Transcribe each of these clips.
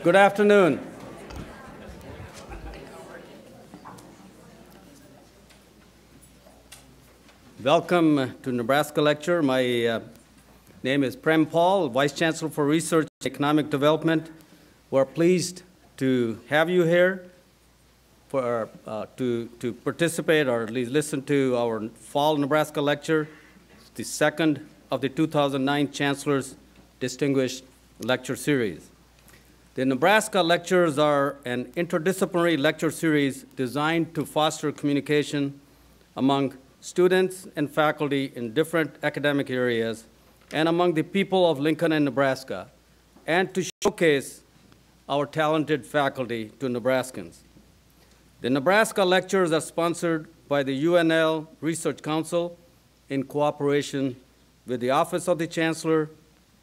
Good afternoon. Welcome to Nebraska Lecture. My name is Prem Paul, Vice Chancellor for Research and Economic Development. We're pleased to have you here for, to participate or at least listen to our Fall Nebraska Lecture, the second of the 2009 Chancellor's Distinguished Lecture Series. The Nebraska Lectures are an interdisciplinary lecture series designed to foster communication among students and faculty in different academic areas and among the people of Lincoln and Nebraska, and to showcase our talented faculty to Nebraskans. The Nebraska Lectures are sponsored by the UNL Research Council in cooperation with the Office of the Chancellor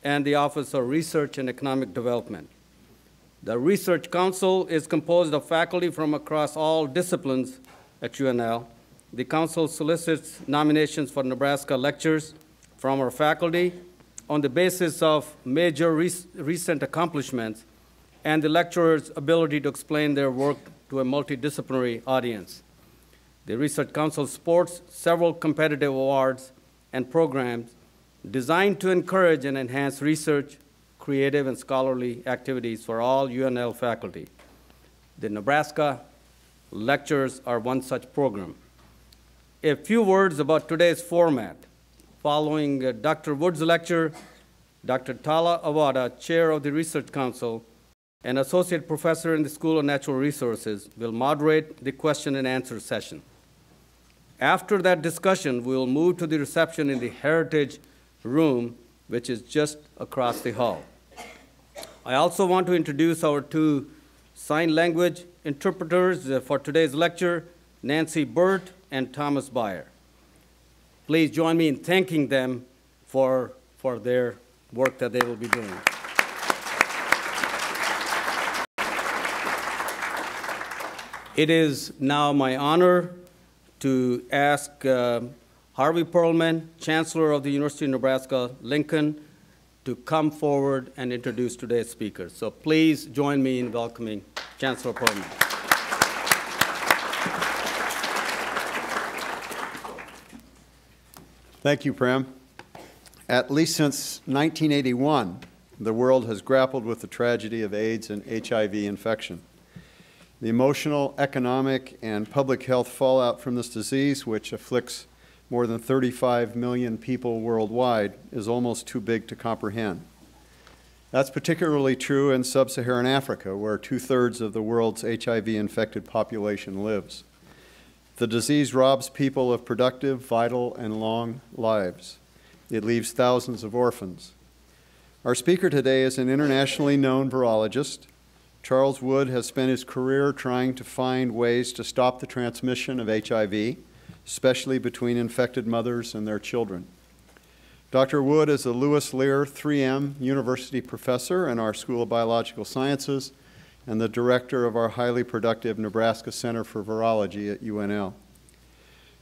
and the Office of Research and Economic Development. The Research Council is composed of faculty from across all disciplines at UNL. The Council solicits nominations for Nebraska lectures from our faculty on the basis of major recent accomplishments and the lecturer's ability to explain their work to a multidisciplinary audience. The Research Council supports several competitive awards and programs designed to encourage and enhance research, creative and scholarly activities for all UNL faculty. The Nebraska Lectures are one such program. A few words about today's format. Following Dr. Wood's lecture, Dr. Tala Awada, Chair of the Research Council and Associate Professor in the School of Natural Resources, will moderate the question and answer session. After that discussion, we will move to the reception in the Heritage Room, which is just across the hall. I also want to introduce our two sign language interpreters for today's lecture, Nancy Burt and Thomas Beyer. Please join me in thanking them for their work that they will be doing. It is now my honor to ask Harvey Perlman, Chancellor of the University of Nebraska, Lincoln, to come forward and introduce today's speakers. So please join me in welcoming Chancellor Perlman. Thank you, Prem. At least since 1981, the world has grappled with the tragedy of AIDS and HIV infection. The emotional, economic, and public health fallout from this disease, which afflicts more than 35 million people worldwide, is almost too big to comprehend. That's particularly true in sub-Saharan Africa, where 2/3 of the world's HIV-infected population lives. The disease robs people of productive, vital, and long lives. It leaves thousands of orphans. Our speaker today is an internationally known virologist. Charles Wood has spent his career trying to find ways to stop the transmission of HIV, especially between infected mothers and their children. Dr. Wood is a Lewis Lear 3M University professor in our School of Biological Sciences and the director of our highly productive Nebraska Center for Virology at UNL.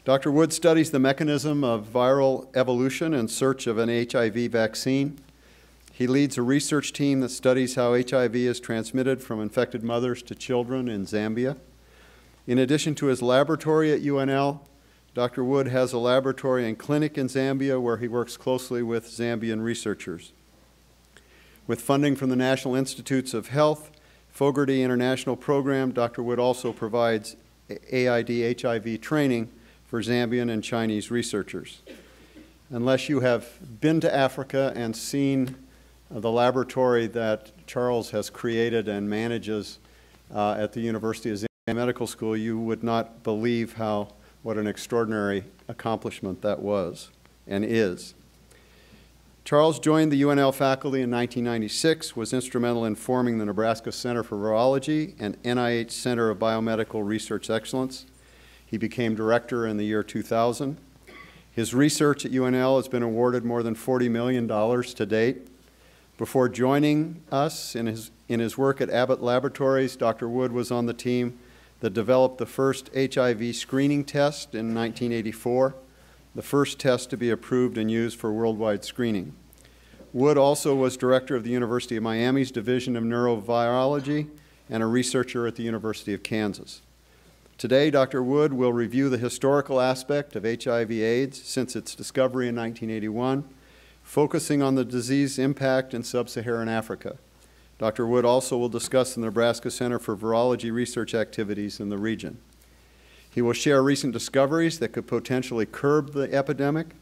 Dr. Wood studies the mechanism of viral evolution in search of an HIV vaccine. He leads a research team that studies how HIV is transmitted from infected mothers to children in Zambia. In addition to his laboratory at UNL, Dr. Wood has a laboratory and clinic in Zambia where he works closely with Zambian researchers. With funding from the National Institutes of Health, Fogarty International Program, Dr. Wood also provides AIDS/HIV training for Zambian and Chinese researchers. Unless you have been to Africa and seen the laboratory that Charles has created and manages at the University of Zambia Medical School, you would not believe what an extraordinary accomplishment that was and is. Charles joined the UNL faculty in 1996, was instrumental in forming the Nebraska Center for Virology and NIH Center of Biomedical Research Excellence. He became director in the year 2000. His research at UNL has been awarded more than $40 million to date. Before joining us in his work at Abbott Laboratories, Dr. Wood was on the team that developed the first HIV screening test in 1984, the first test to be approved and used for worldwide screening. Wood also was director of the University of Miami's Division of Neurovirology and a researcher at the University of Kansas. Today, Dr. Wood will review the historical aspect of HIV/AIDS since its discovery in 1981, focusing on the disease impact in sub-Saharan Africa. Dr. Wood also will discuss the Nebraska Center for Virology research activities in the region. He will share recent discoveries that could potentially curb the epidemic.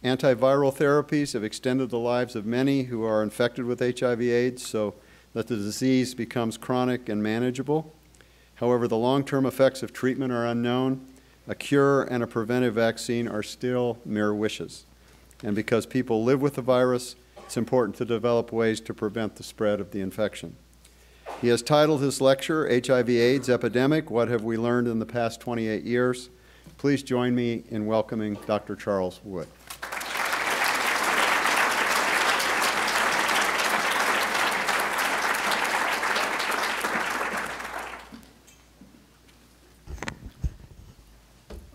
Antiviral therapies have extended the lives of many who are infected with HIV/AIDS so that the disease becomes chronic and manageable. However, the long-term effects of treatment are unknown. A cure and a preventive vaccine are still mere wishes. And because people live with the virus, it's important to develop ways to prevent the spread of the infection. He has titled his lecture, HIV/AIDS Epidemic, What Have We Learned in the Past 28 Years? Please join me in welcoming Dr. Charles Wood.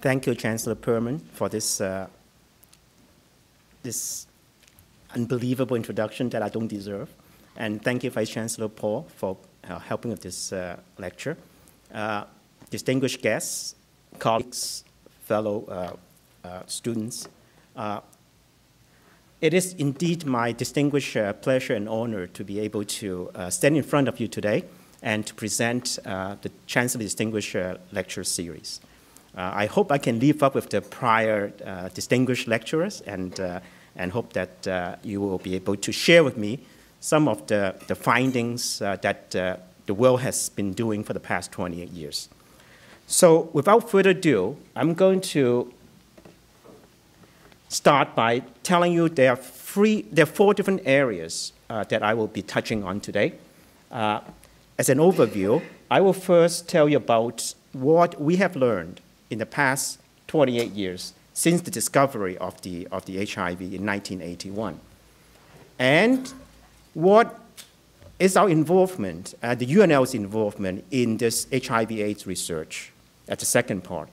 Thank you, Chancellor Perman, for this unbelievable introduction that I don't deserve. And thank you, Vice Chancellor Paul, for helping with this lecture. Distinguished guests, colleagues, fellow students, it is indeed my distinguished pleasure and honor to be able to stand in front of you today and to present the Chancellor Distinguished Lecture Series. I hope I can live up with the prior distinguished lecturers and hope that you will be able to share with me some of the findings that the world has been doing for the past 28 years. So without further ado, I'm going to start by telling you there are four different areas that I will be touching on today. As an overview, I will first tell you about what we have learned in the past 28 years since the discovery of the HIV in 1981. And what is our involvement, the UNL's involvement in this HIV/AIDS research? That's the second part.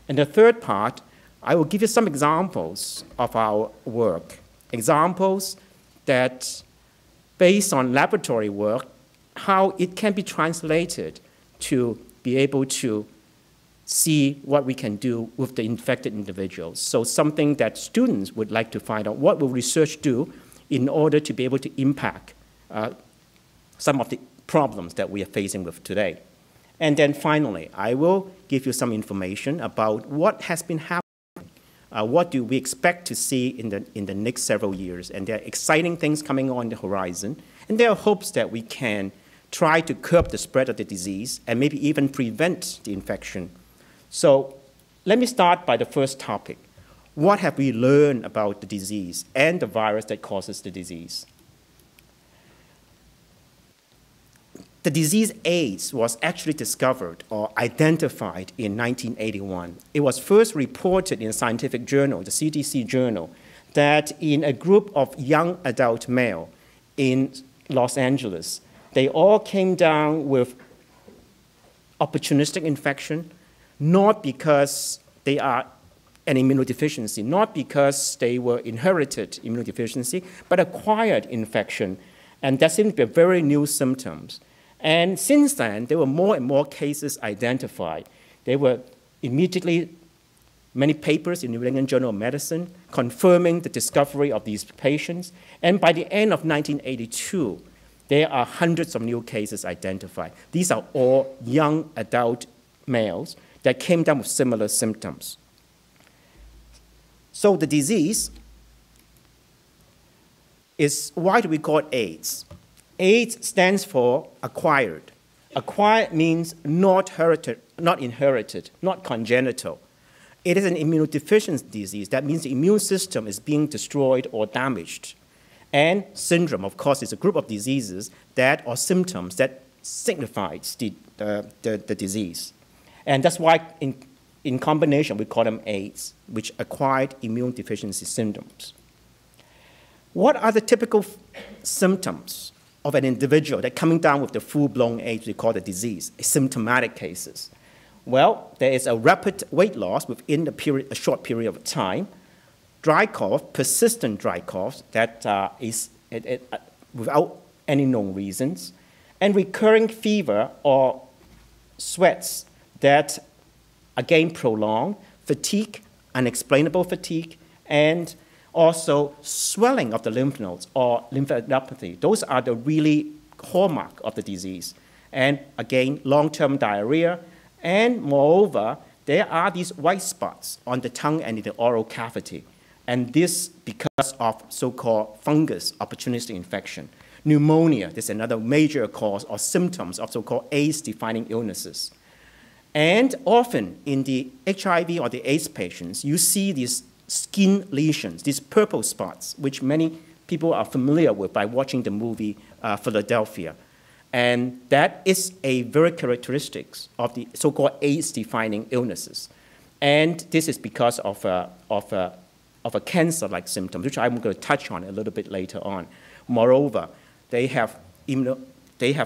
And the third part, I will give you some examples of our work, examples that, based on laboratory work, how it can be translated to be able to see what we can do with the infected individuals. So something that students would like to find out, what will research do in order to be able to impact some of the problems that we are facing with today. And then finally, I will give you some information about what has been happening, what do we expect to see in the next several years. And there are exciting things coming on the horizon, and there are hopes that we can try to curb the spread of the disease and maybe even prevent the infection. So let me start by the first topic. What have we learned about the disease and the virus that causes the disease? The disease AIDS was actually discovered or identified in 1981. It was first reported in a scientific journal, the CDC journal, that in a group of young adult male in Los Angeles, they all came down with opportunistic infection, not because they are an immunodeficiency, not because they were inherited immunodeficiency, but acquired infection. And that seemed to be very new symptoms. And since then, there were more and more cases identified. There were immediately many papers in the New England Journal of Medicine confirming the discovery of these patients. And by the end of 1982, there are hundreds of new cases identified. These are all young adult males that came down with similar symptoms. So the disease is, why do we call it AIDS? AIDS stands for acquired. Acquired means not inherited, not congenital. It is an immunodeficiency disease. That means the immune system is being destroyed or damaged. And syndrome, of course, is a group of diseases that, or symptoms that signifies the disease. And that's why in combination we call them AIDS, which acquired immune deficiency syndromes. What are the typical symptoms of an individual that coming down with the full-blown AIDS we call the disease, symptomatic cases? Well, there is a rapid weight loss within a short period of time, dry cough, persistent dry cough that is without any known reasons, and recurring fever or sweats that, again, prolong, fatigue, unexplainable fatigue, and also swelling of the lymph nodes or lymphadenopathy. Those are the really hallmark of the disease. And again, long-term diarrhea, and moreover, there are these white spots on the tongue and in the oral cavity. And this because of so-called fungus opportunistic infection. Pneumonia is another major cause or symptoms of so-called AIDS-defining illnesses. And often in the HIV or the AIDS patients, you see these skin lesions, these purple spots, which many people are familiar with by watching the movie Philadelphia. And that is a very characteristic of the so-called AIDS-defining illnesses. And this is because of a cancer-like symptom, which I'm going to touch on a little bit later on. Moreover, they have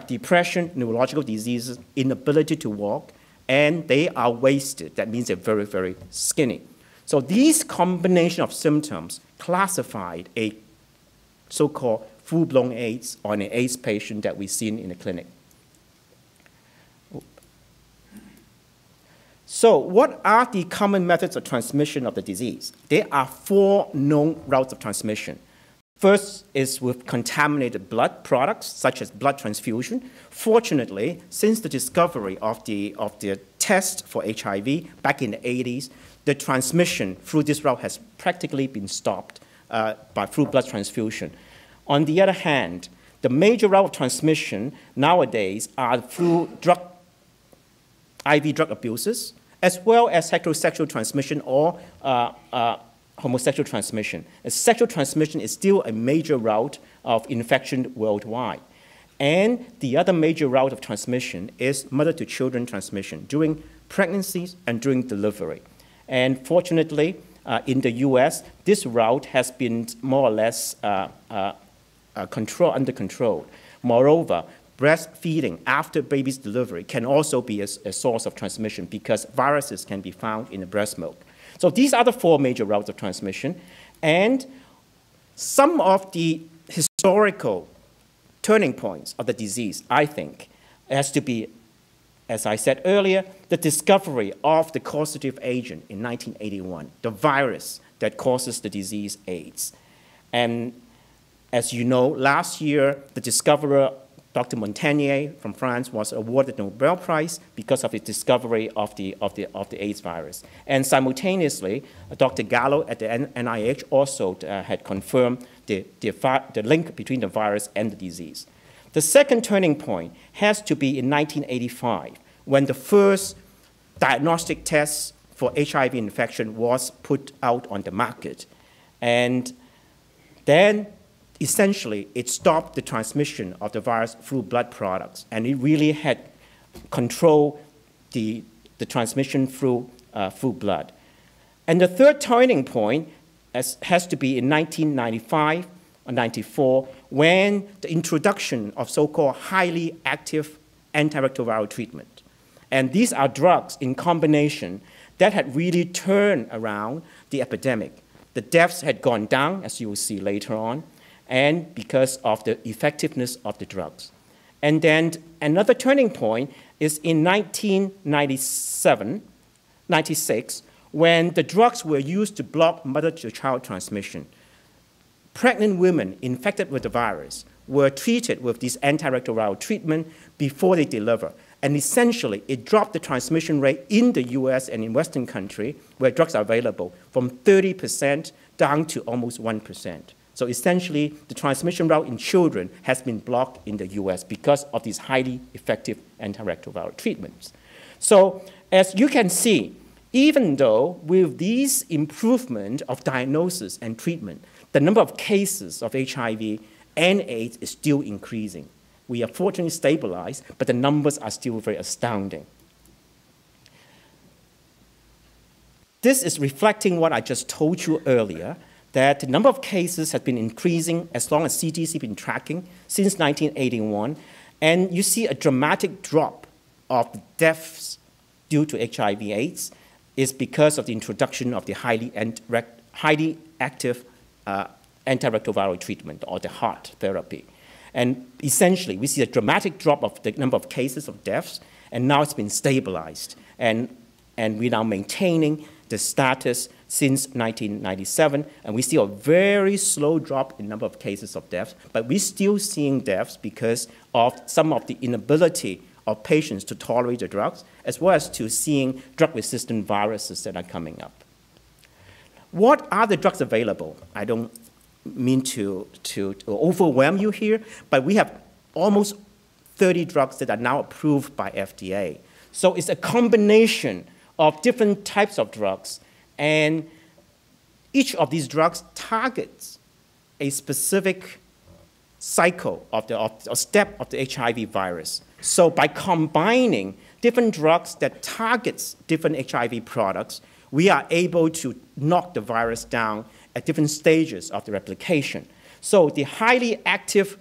depression, neurological diseases, inability to walk, and they are wasted. That means they're very, very skinny. So these combination of symptoms classified a so-called full-blown AIDS or an AIDS patient that we've seen in the clinic. So what are the common methods of transmission of the disease? There are 4 known routes of transmission. First is with contaminated blood products, such as blood transfusion. Fortunately, since the discovery of the test for HIV back in the 80s, the transmission through this route has practically been stopped through blood transfusion. On the other hand, the major route of transmission nowadays are through IV drug abuses, as well as heterosexual transmission or homosexual transmission. Sexual transmission is still a major route of infection worldwide. And the other major route of transmission is mother-to-children transmission during pregnancies and during delivery. And fortunately, in the US, this route has been more or less under control. Moreover, breastfeeding after baby's delivery can also be a source of transmission because viruses can be found in the breast milk. So these are the 4 major routes of transmission. And some of the historical turning points of the disease, I think, has to be, as I said earlier, the discovery of the causative agent in 1981, the virus that causes the disease AIDS. And as you know, last year, the discoverer, Dr. Montagnier from France, was awarded the Nobel Prize because of his discovery of the AIDS virus. And simultaneously, Dr. Gallo at the NIH also had confirmed the link between the virus and the disease. The second turning point has to be in 1985, when the first diagnostic test for HIV infection was put out on the market. And then essentially, it stopped the transmission of the virus through blood products, and it really had controlled the transmission through blood. And the third turning point has to be in 1995 or 94, when the introduction of so-called highly active antiretroviral treatment. And these are drugs in combination that had really turned around the epidemic. The deaths had gone down, as you will see later on, and because of the effectiveness of the drugs. And then another turning point is in 1996, when the drugs were used to block mother-to-child transmission. Pregnant women infected with the virus were treated with this antiretroviral treatment before they deliver. And essentially, it dropped the transmission rate in the US and in Western countries where drugs are available from 30% down to almost 1%. So essentially, the transmission route in children has been blocked in the US because of these highly effective antiretroviral treatments. So as you can see, even though with these improvement of diagnosis and treatment, the number of cases of HIV and AIDS is still increasing. We are fortunately stabilized, but the numbers are still very astounding. This is reflecting what I just told you earlier, that the number of cases has been increasing as long as CDC has been tracking since 1981, and you see a dramatic drop of deaths due to HIV/AIDS is because of the introduction of the highly active antiretroviral treatment or the heart therapy. And essentially, we see a dramatic drop of the number of cases of deaths, and now it's been stabilized. And we're now maintaining the status since 1997, and we see a very slow drop in number of cases of deaths, but we're still seeing deaths because of some of the inability of patients to tolerate the drugs, as well as to seeing drug-resistant viruses that are coming up. What are the drugs available? I don't mean to overwhelm you here, but we have almost 30 drugs that are now approved by FDA. So it's a combination of different types of drugs, and each of these drugs targets a specific cycle of the step of the HIV virus. So by combining different drugs that targets different HIV products, we are able to knock the virus down at different stages of the replication. So the highly active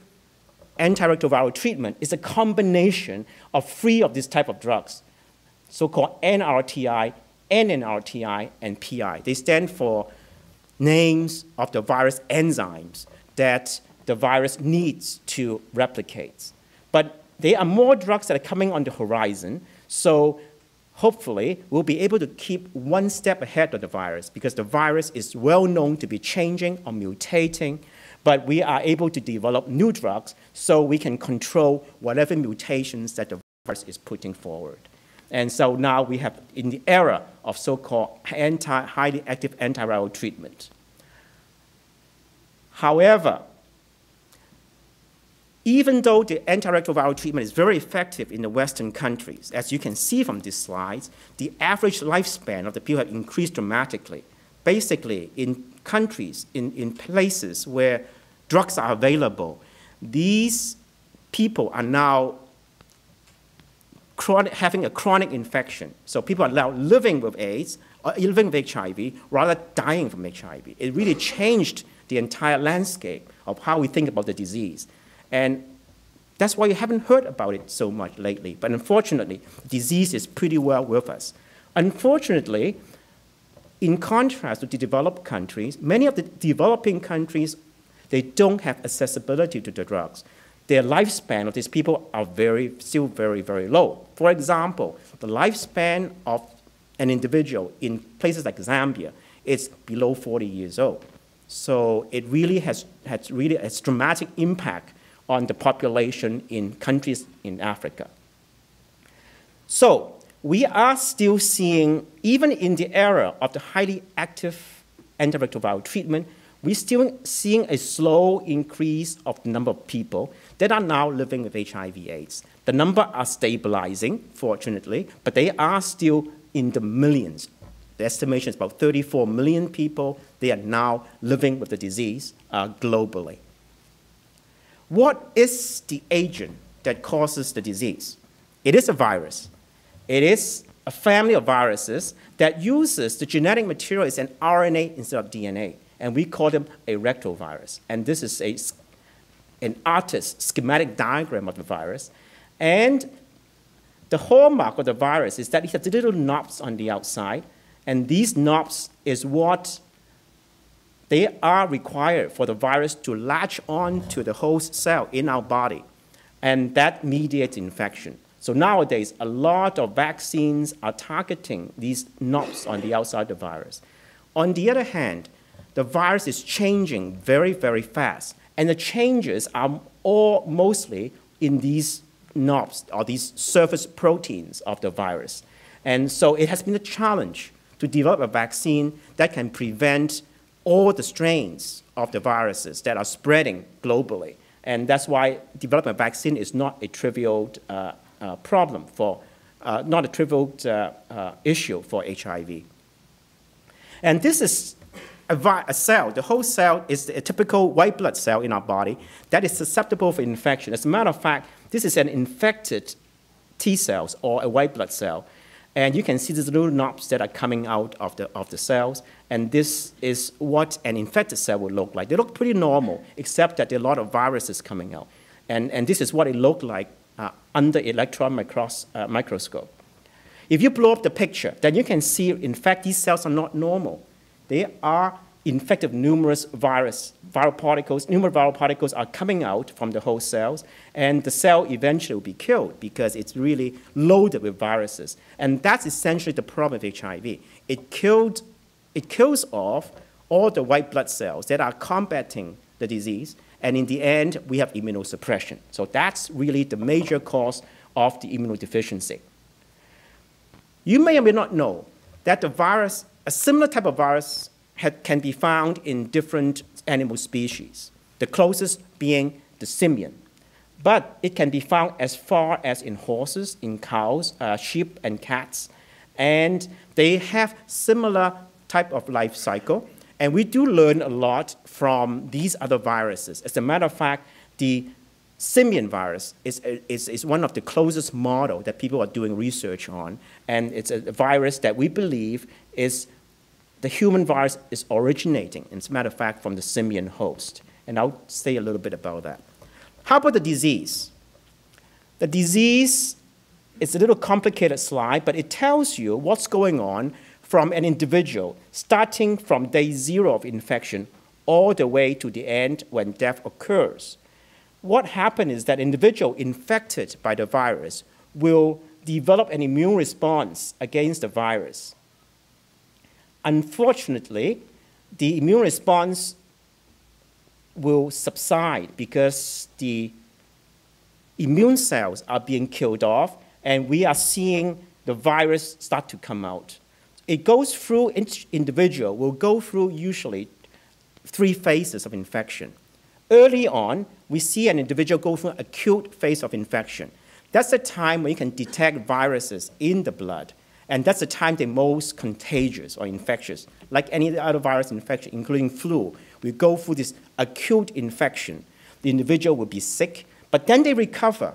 antiretroviral treatment is a combination of 3 of these type of drugs, so-called NRTI, NNRTI, and PI. They stand for names of the virus enzymes that the virus needs to replicate. But there are more drugs that are coming on the horizon, so hopefully we'll be able to keep one step ahead of the virus, because the virus is well known to be changing or mutating, but we are able to develop new drugs so we can control whatever mutations that the virus is putting forward. And so now we have in the era of so-called highly active antiviral treatment. However, even though the antiretroviral treatment is very effective in the Western countries, as you can see from these slides, the average lifespan of the people have increased dramatically. Basically, in countries, in places where drugs are available, these people are now having a chronic infection. So people are now living with AIDS, or living with HIV, rather dying from HIV. It really changed the entire landscape of how we think about the disease. And that's why you haven't heard about it so much lately. But unfortunately, disease is pretty well with us. Unfortunately, in contrast to the developed countries, many of the developing countries, they don't have accessibility to the drugs. Their lifespan of these people are still very, very low. For example, the lifespan of an individual in places like Zambia is below 40 years old. So it really has really a dramatic impact on the population in countries in Africa. So we are still seeing, even in the era of the highly active antiretroviral treatment, we're still seeing a slow increase of the number of people that are now living with HIV/AIDS. The number are stabilizing, fortunately, but they are still in the millions. The estimation is about 34 million people. They are now living with the disease globally. What is the agent that causes the disease? It is a virus. It is a family of viruses that uses the genetic material as an RNA instead of DNA, and we call them a retrovirus. And this is an artist's schematic diagram of the virus. And the hallmark of the virus is that it has little knobs on the outside, and these knobs is what they are required for the virus to latch on to the host cell in our body, and that mediates infection. So nowadays, a lot of vaccines are targeting these knobs on the outside of the virus. On the other hand, the virus is changing very, very fast, and the changes are all mostly in these knobs, or these surface proteins of the virus. And so it has been a challenge to develop a vaccine that can prevent all the strains of the viruses that are spreading globally. And that's why developing a vaccine is not a trivial problem not a trivial issue for HIV. And this is a cell. The whole cell is a typical white blood cell in our body that is susceptible for infection. As a matter of fact, this is an infected T cells or a white blood cell. And you can see these little knobs that are coming out of the cells. And this is what an infected cell would look like. They look pretty normal, except that there are a lot of viruses coming out. And this is what it looked like under electron microscope. If you blow up the picture, then you can see, in fact, these cells are not normal. They are infected with numerous numerous viral particles are coming out from the host cells, and the cell eventually will be killed because it's really loaded with viruses. And that's essentially the problem with HIV. It kills off all the white blood cells that are combating the disease, and in the end, we have immunosuppression. So that's really the major cause of the immunodeficiency. You may or may not know that the virus, a similar type of virus, can be found in different animal species, the closest being the simian. But it can be found as far as in horses, in cows, sheep, and cats. And they have similar type of life cycle. And we do learn a lot from these other viruses. As a matter of fact, the simian virus is one of the closest model that people are doing research on. And it's a virus that we believe is the human virus is originating, as a matter of fact, from the simian host. And I'll say a little bit about that. How about the disease? The disease is a little complicated slide, but it tells you what's going on from an individual, starting from day 0 of infection all the way to the end when death occurs. What happens is that individual infected by the virus will develop an immune response against the virus. Unfortunately, the immune response will subside because the immune cells are being killed off, and we are seeing the virus start to come out. It goes through, each individual will go through usually 3 phases of infection. Early on, we see an individual go through an acute phase of infection. That's the time when you can detect viruses in the blood. And that's the time they're most contagious or infectious. Like any other virus infection, including flu, we go through this acute infection. The individual will be sick, but then they recover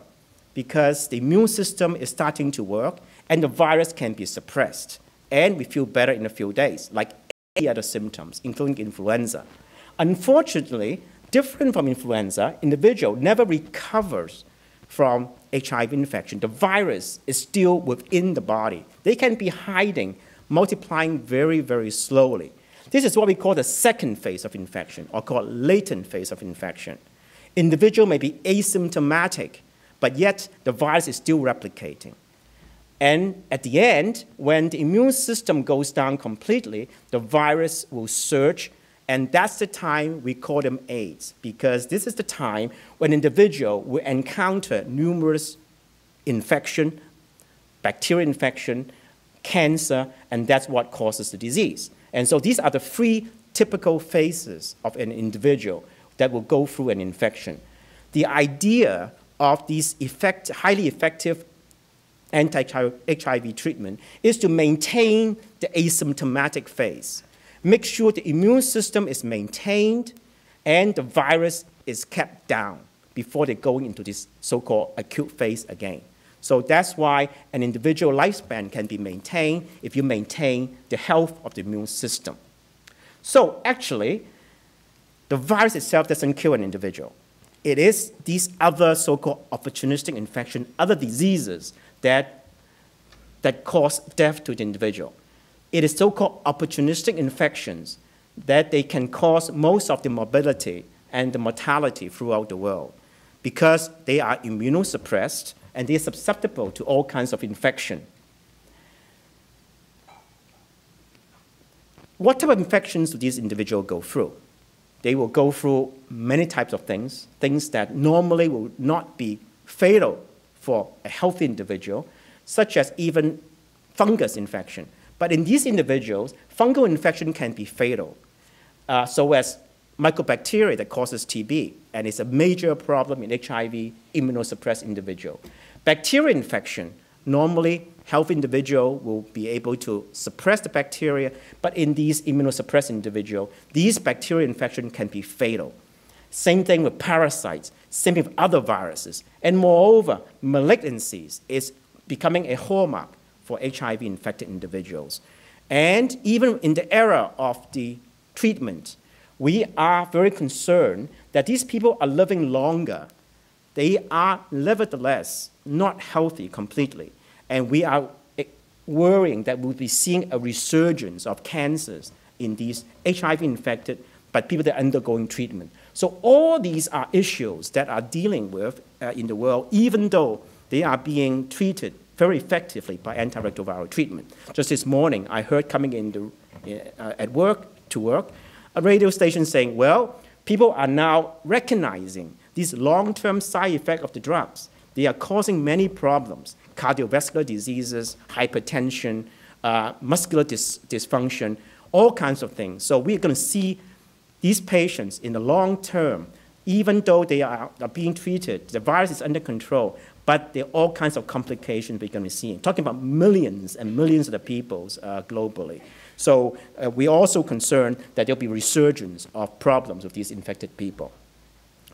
because the immune system is starting to work and the virus can be suppressed. And we feel better in a few days, like any other symptoms, including influenza. Unfortunately, different from influenza, individual never recovers from HIV infection. The virus is still within the body. They can be hiding, multiplying very, very slowly. This is what we call the second phase of infection, or called latent phase of infection. Individual may be asymptomatic, but yet the virus is still replicating. And at the end, when the immune system goes down completely, the virus will surge, and that's the time we call them AIDS, because this is the time when an individual will encounter numerous infection, bacterial infection, cancer, and that's what causes the disease. And so these are the 3 typical phases of an individual that will go through an infection. The idea of these highly effective anti-HIV treatment is to maintain the asymptomatic phase. Make sure the immune system is maintained and the virus is kept down before they're going into this so-called acute phase again. So that's why an individual lifespan can be maintained if you maintain the health of the immune system. So actually, the virus itself doesn't kill an individual. It is these other so-called opportunistic infections, other diseases that cause death to the individual. It is so-called opportunistic infections that they can cause most of the morbidity and the mortality throughout the world because they are immunosuppressed and they're susceptible to all kinds of infection. What type of infections do these individuals go through? They will go through many types of things that normally will not be fatal for a healthy individual, such as even fungus infection. But in these individuals, fungal infection can be fatal. So as mycobacteria that causes TB, and it's a major problem in HIV immunosuppressed individual. Bacterial infection, normally healthy individual will be able to suppress the bacteria, but in these immunosuppressed individuals, these bacterial infection can be fatal. Same thing with parasites, same with other viruses. And moreover, malignancies is becoming a hallmark for HIV-infected individuals. And even in the era of the treatment, we are very concerned that these people are living longer. They are nevertheless not healthy completely. And we are worrying that we'll be seeing a resurgence of cancers in these HIV-infected, but people that are undergoing treatment. So all these are issues that are dealing with in the world, even though they are being treated very effectively by antiretroviral treatment. Just this morning, I heard coming in at work, a radio station saying, well, people are now recognizing these long-term side effects of the drugs. They are causing many problems, cardiovascular diseases, hypertension, muscular dysfunction, all kinds of things. So we're going to see these patients in the long term, even though they are being treated, the virus is under control, but there are all kinds of complications we're going to see. Talking about millions and millions of the people globally. So we're also concerned that there'll be resurgence of problems with these infected people.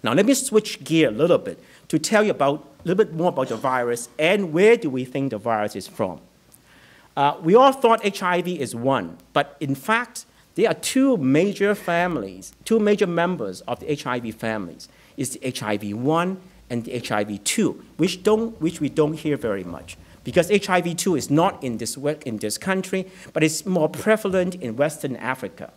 Now let me switch gear a little bit to tell you a little bit more about the virus and where do we think the virus is from. We all thought HIV is one, but in fact, there are two major families, two major members of the HIV families. It's the HIV-1 and the HIV-2, which we don't hear very much. Because HIV-2 is not in this country, but it's more prevalent in Western Africa.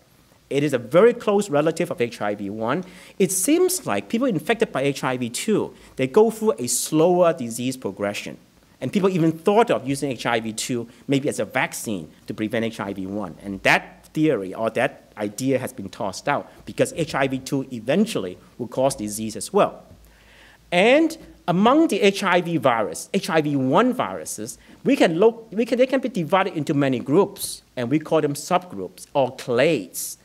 It is a very close relative of HIV-1. It seems like people infected by HIV-2, they go through a slower disease progression. And people even thought of using HIV-2 maybe as a vaccine to prevent HIV-1. And that theory or that idea has been tossed out because HIV-2 eventually will cause disease as well. And among the HIV virus, HIV-1 viruses, they can be divided into many groups, and we call them subgroups or clades.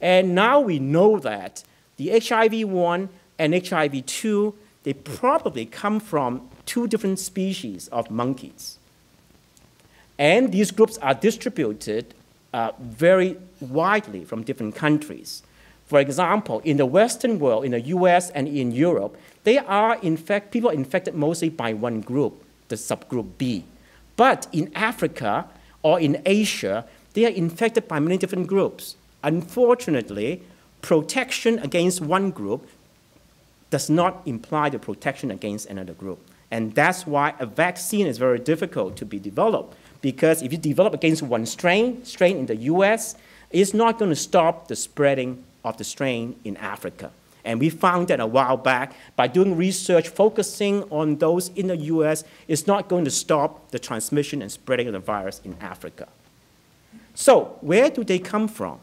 And now we know that the HIV-1 and HIV-2, they probably come from two different species of monkeys. And these groups are distributed very widely from different countries. For example, in the Western world, in the US and in Europe, they are, in fact, people are infected mostly by one group, the subgroup B. But in Africa or in Asia, they are infected by many different groups. Unfortunately, protection against one group does not imply the protection against another group. And that's why a vaccine is very difficult to be developed, because if you develop against one strain in the US, it's not going to stop the spreading of the strain in Africa. And we found that a while back, by doing research focusing on those in the US, it's not going to stop the transmission and spreading of the virus in Africa. So where do they come from?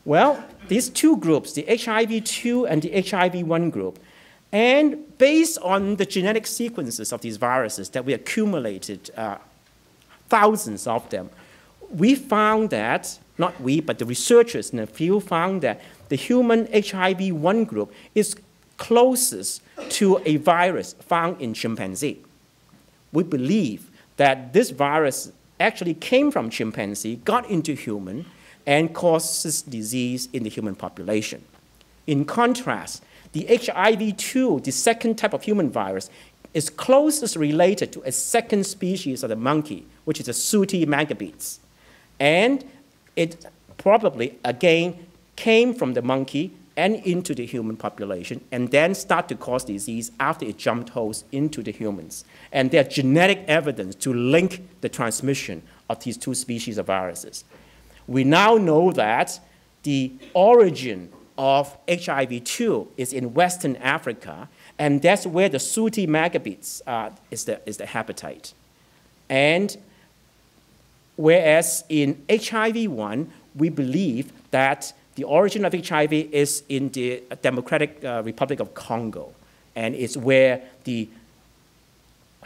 Well, these two groups, the HIV-2 and the HIV-1 group, and based on the genetic sequences of these viruses that we accumulated, thousands of them, we found that, not we, but the researchers in the field found that the human HIV-1 group is closest to a virus found in chimpanzee. We believe that this virus actually came from chimpanzee, got into human, and causes disease in the human population. In contrast, the HIV-2, the second type of human virus, is closest related to a second species of the monkey, which is the sooty magabetes. And it probably, again, came from the monkey and into the human population, and then start to cause disease after it jumped host into the humans. And there's genetic evidence to link the transmission of these two species of viruses. We now know that the origin of HIV-2 is in Western Africa, and that's where the sooty magabetes is the hepatite. And whereas in HIV-1, we believe that the origin of HIV is in the Democratic Republic of Congo, and it's where the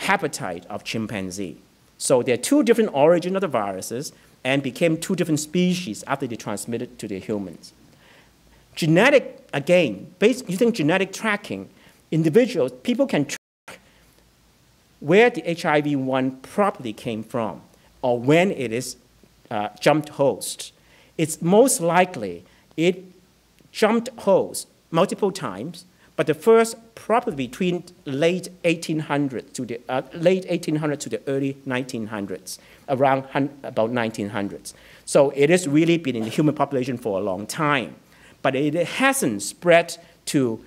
hepatite of chimpanzee. So there are two different origins of the viruses and became two different species after they transmitted to the humans. Genetic, again, based using genetic tracking, individuals, people can track where the HIV-1 probably came from or when it is jumped host. It's most likely it jumped host multiple times, but the first probably between late 1800s to the early 1900s, around about 1900s. So it has really been in the human population for a long time, but it hasn't spread to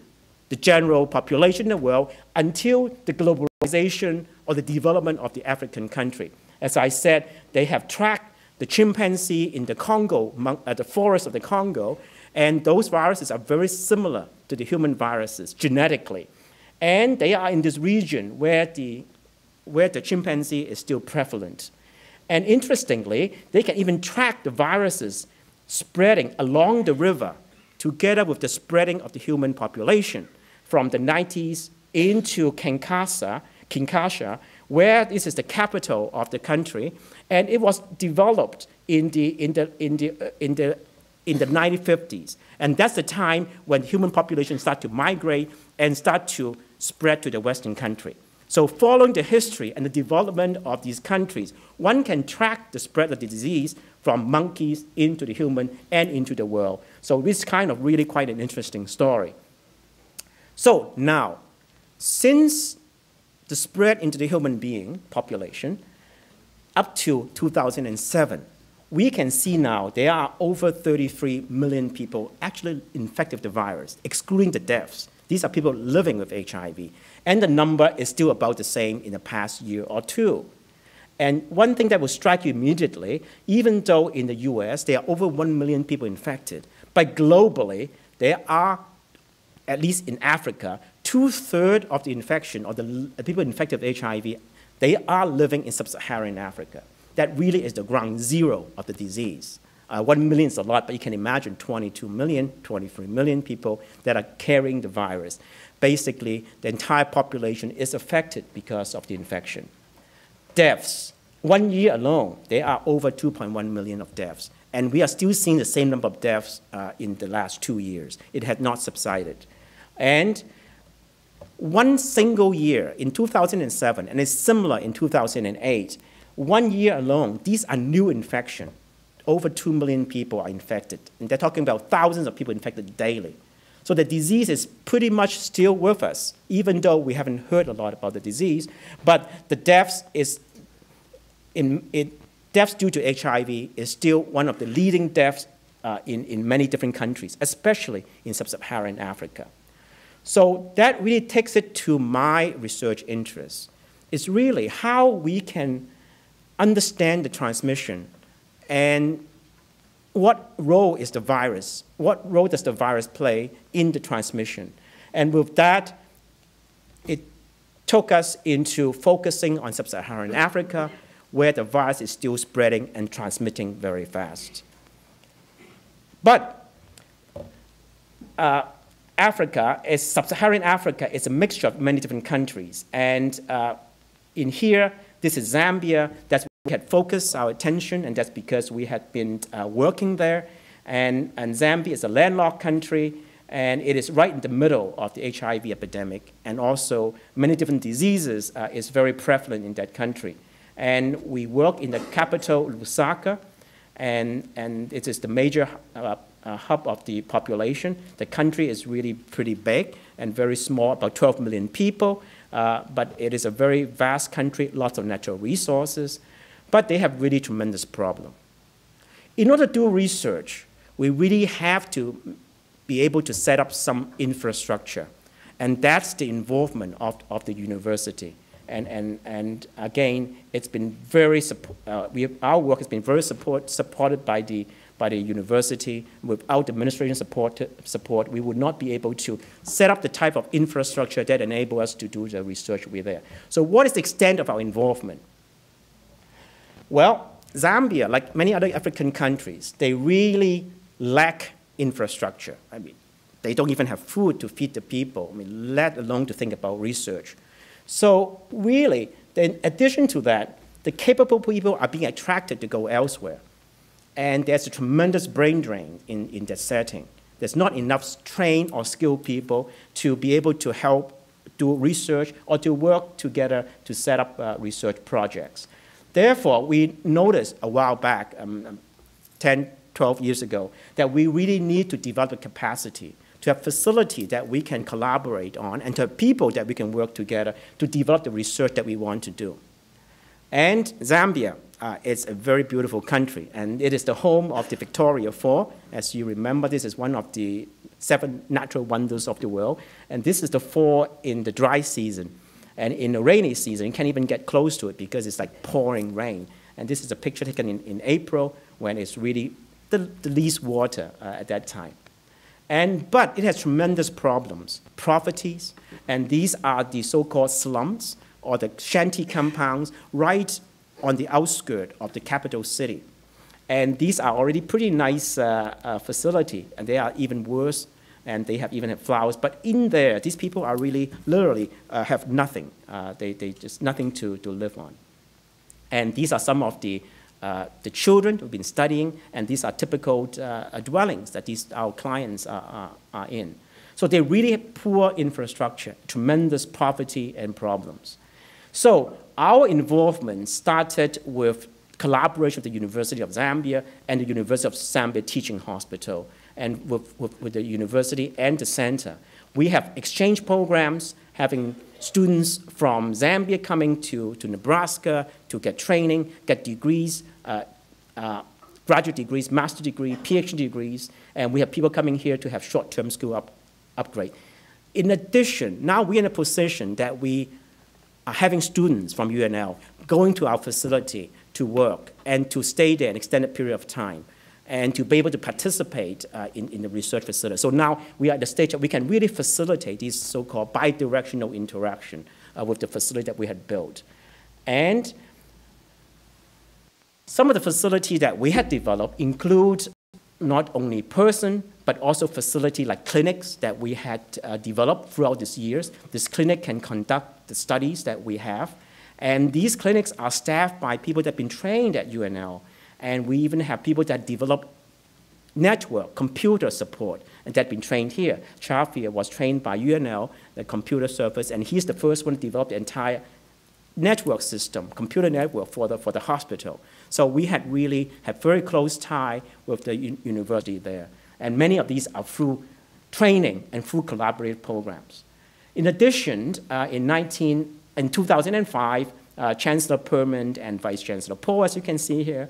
the general population in the world until the globalization or the development of the African country. As I said, they have tracked the chimpanzee in the Congo, the forest of the Congo, and those viruses are very similar to the human viruses genetically. And they are in this region where the chimpanzee is still prevalent. And interestingly, they can even track the viruses spreading along the river together with the spreading of the human population from the 90s into Kinshasa, where this is the capital of the country, and it was developed in the 1950s, and that's the time when human populations start to migrate and start to spread to the Western country. So following the history and the development of these countries, one can track the spread of the disease from monkeys into the human and into the world. So this is kind of really quite an interesting story. So now, since the spread into the human being population up to 2007, we can see now there are over 33 million people actually infected with the virus, excluding the deaths. These are people living with HIV. And the number is still about the same in the past year or two. And one thing that will strike you immediately, even though in the US there are over 1 million people infected, but globally there are, at least in Africa, 2/3 of the infection, or the people infected with HIV, they are living in sub-Saharan Africa. That really is the ground zero of the disease. 1 million is a lot, but you can imagine 22 million, 23 million people that are carrying the virus. Basically, the entire population is affected because of the infection. Deaths. 1 year alone, there are over 2.1 million of deaths. And we are still seeing the same number of deaths in the last 2 years. It had not subsided. And one single year in 2007, and it's similar in 2008, 1 year alone, these are new infections. Over 2 million people are infected. And they're talking about thousands of people infected daily. So the disease is pretty much still with us, even though we haven't heard a lot about the disease. But the deaths deaths due to HIV is still one of the leading deaths in many different countries, especially in sub-Saharan Africa. So that really takes it to my research interest. It's really how we can understand the transmission and what role is the virus, what role does the virus play in the transmission. And with that, it took us into focusing on sub-Saharan Africa, where the virus is still spreading and transmitting very fast. But sub-Saharan Africa is a mixture of many different countries. And in here, this is Zambia. That's where we had focused our attention, and that's because we had been working there. And Zambia is a landlocked country, and it is right in the middle of the HIV epidemic. And also, many different diseases is very prevalent in that country. And we work in the capital, Lusaka, and it is the major hub of the population. The country is really pretty big and very small, about 12 million people, but it is a very vast country, lots of natural resources, but they have really tremendous problem. In order to do research, we really have to be able to set up some infrastructure, and that's the involvement of the university. And again, it's been very our work has been very supported by the university. Without administration support, we would not be able to set up the type of infrastructure that enable us to do the research we're there. So what is the extent of our involvement? Well, Zambia, like many other African countries, they really lack infrastructure. I mean, they don't even have food to feed the people, let alone to think about research. So really, in addition to that, the capable people are being attracted to go elsewhere. And there's a tremendous brain drain in that setting. There's not enough trained or skilled people to be able to help do research or to work together to set up research projects. Therefore, we noticed a while back, 10, 12 years ago, that we really need to develop a capacity to have facility that we can collaborate on, and to have people that we can work together to develop the research that we want to do. And Zambia is a very beautiful country, and it is the home of the Victoria Fall. As you remember, this is one of the 7 natural wonders of the world, and this is the fall in the dry season. And in the rainy season, you can't even get close to it because it's like pouring rain. And this is a picture taken in April when it's really the least water at that time. But it has tremendous problems, poverties, and these are the so-called slums or the shanty compounds right on the outskirts of the capital city. And these are already pretty nice facility, and they are even worse, and they have even have flowers. But in there, these people are really, literally, have nothing. They just nothing to live on. And these are some of the children who've been studying, and these are typical dwellings that our clients are in. So they really have poor infrastructure, tremendous poverty and problems. So our involvement started with collaboration with the University of Zambia and the University of Zambia Teaching Hospital, and with the university and the center. We have exchange programs, having students from Zambia coming to Nebraska to get training, get degrees, graduate degrees, master degree, PhD degrees, and we have people coming here to have short-term school upgrade. In addition, now we're in a position that we are having students from UNL going to our facility to work and to stay there an extended period of time and to be able to participate in the research facility. So now we are at the stage that we can really facilitate these so-called bidirectional interaction with the facility that we had built. And some of the facilities that we had developed include not only person, but also facility like clinics that we had developed throughout these years. This clinic can conduct the studies that we have. And these clinics are staffed by people that have been trained at UNL. And we even have people that develop network, computer support, and that have been trained here. Charfier was trained by UNL, the computer service, and he's the first one to develop the entire network system, computer network for the hospital. So we had really had very close tie with the university there. And many of these are through training and through collaborative programs. In addition, in 2005, Chancellor Perman and Vice Chancellor Paul, as you can see here,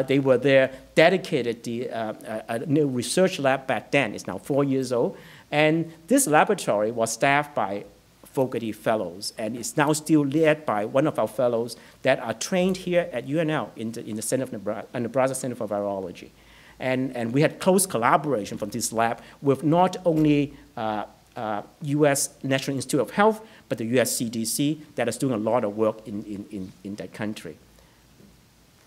they were there, dedicated a new research lab back then. It's now 4 years old. And this laboratory was staffed by faculty fellows, and it's now still led by one of our fellows that are trained here at UNL in the Center of Nebraska Center for Virology. And we had close collaboration from this lab with not only U.S. National Institute of Health, but the U.S. CDC that is doing a lot of work in that country.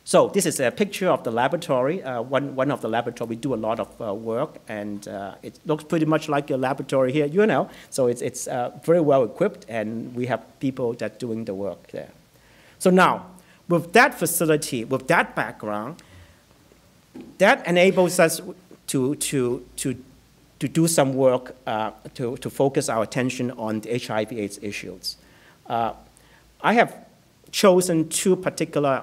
So this is a picture of the laboratory. One of the laboratories, we do a lot of work, and it looks pretty much like a laboratory here at UNL. So it's very well equipped, and we have people that are doing the work there. So now, with that facility, with that background, that enables us to do some work to focus our attention on the HIV/AIDS issues. I have chosen two particular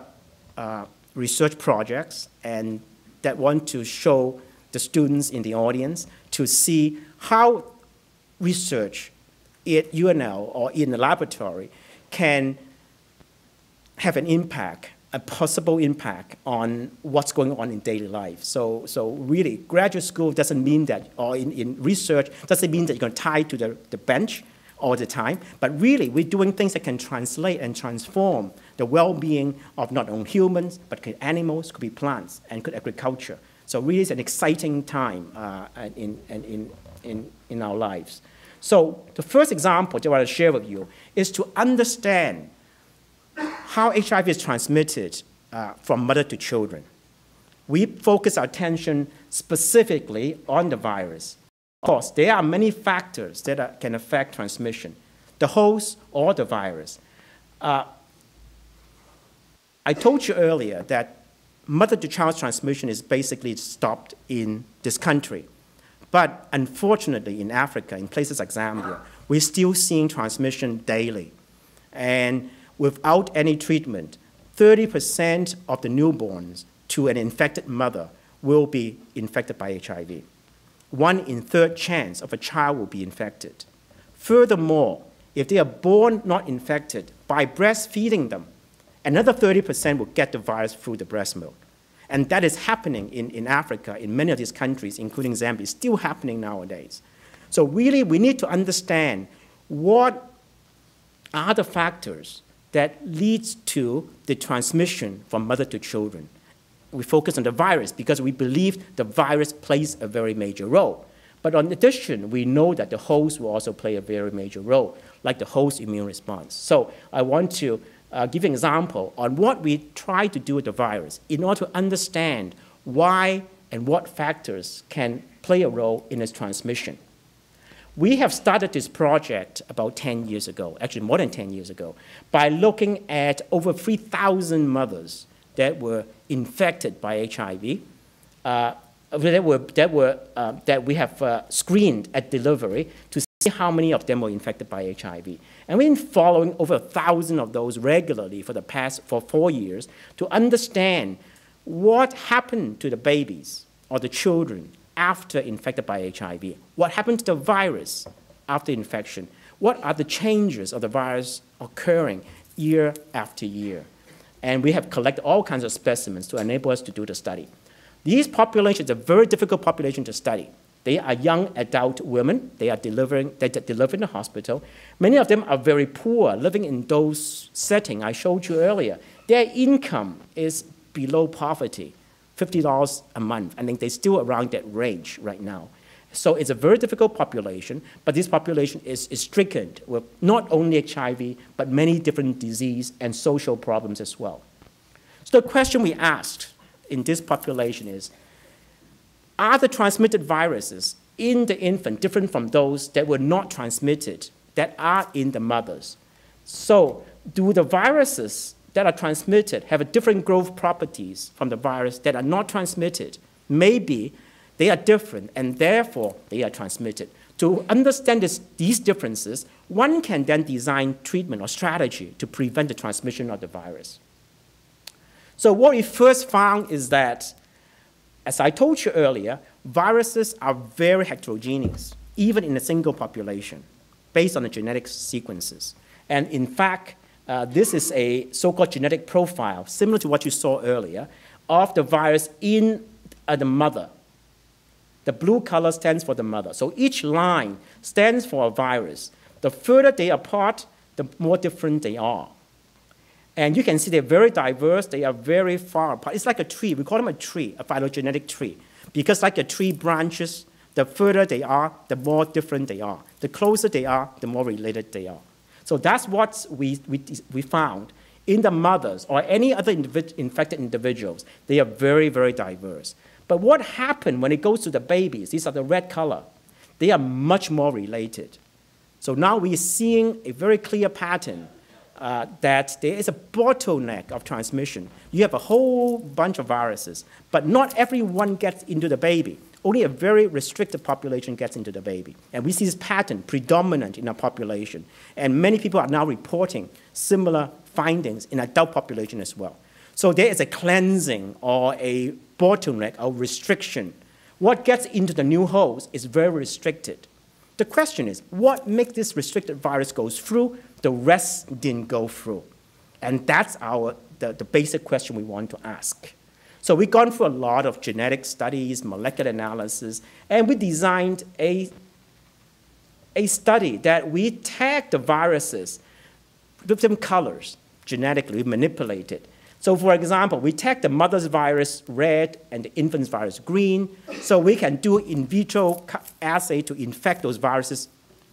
research projects and that want to show the students in the audience to see how research at UNL or in the laboratory can have an impact, a possible impact on what's going on in daily life. So really, graduate school doesn't mean that, or in research, doesn't mean that you're going to tie to the bench all the time, but really, we're doing things that can translate and transform the well-being of not only humans, but could animals, could be plants, and could agriculture. So really, it's an exciting time in our lives. So the first example that I want to share with you is to understand how HIV is transmitted from mother to children. We focus our attention specifically on the virus. Of course, there are many factors that can affect transmission, the host or the virus. I told you earlier that mother-to-child transmission is basically stopped in this country. But unfortunately, in Africa, in places like Zambia, we're still seeing transmission daily. And without any treatment, 30% of the newborns to an infected mother will be infected by HIV. 1 in 3 chance of a child will be infected. Furthermore, if they are born not infected, by breastfeeding them, another 30% will get the virus through the breast milk. And that is happening in Africa, in many of these countries, including Zambia. It's still happening nowadays. So really, we need to understand what are the factors that leads to the transmission from mother to children. We focus on the virus because we believe the virus plays a very major role. But in addition, we know that the host will also play a very major role, like the host immune response. So I want to give an example on what we try to do with the virus in order to understand why and what factors can play a role in its transmission. We have started this project about 10 years ago, actually more than 10 years ago, by looking at over 3,000 mothers that were infected by HIV, that we have screened at delivery to see how many of them were infected by HIV. And we've been following over 1,000 of those regularly for 4 years to understand what happened to the babies or the children after infected by HIV. What happened to the virus after infection? What are the changes of the virus occurring year after year? And we have collected all kinds of specimens to enable us to do the study. These populations are very difficult population to study. They are young adult women. They deliver in the hospital. Many of them are very poor, living in those settings I showed you earlier. Their income is below poverty, $50 a month. I think they're still around that range right now. So it's a very difficult population, but this population is stricken with not only HIV, but many different disease and social problems as well. So the question we asked in this population is, are the transmitted viruses in the infant different from those that were not transmitted, that are in the mothers? So do the viruses that are transmitted have a different growth properties from the virus that are not transmitted? Maybe they are different, and therefore they are transmitted. To understand these differences, one can then design treatment or strategy to prevent the transmission of the virus. So what we first found is that, as I told you earlier, viruses are very heterogeneous, even in a single population, based on the genetic sequences. And in fact, this is a so-called genetic profile, similar to what you saw earlier, of the virus in the mother. The blue color stands for the mother. So each line stands for a virus. The further they are apart, the more different they are. And you can see they're very diverse. They are very far apart. It's like a tree. We call them a tree, a phylogenetic tree. Because like a tree branches, the further they are, the more different they are. The closer they are, the more related they are. So that's what we found. In the mothers or any other infected individuals, they are very, very diverse. But what happened when it goes to the babies, these are the red color, they are much more related. So now we're seeing a very clear pattern that there is a bottleneck of transmission. You have a whole bunch of viruses, but not everyone gets into the baby. Only a very restricted population gets into the baby. And we see this pattern predominant in our population. And many people are now reporting similar findings in adult population as well. So there is a cleansing or a bottleneck or restriction. What gets into the new host is very restricted. The question is, what makes this restricted virus go through, the rest didn't go through? And that's the basic question we want to ask. So we've gone through a lot of genetic studies, molecular analysis, and we designed a study that we tag the viruses with different colors, genetically manipulated. So for example, we tag the mother's virus red and the infant's virus green, so we can do in vitro assay to infect those viruses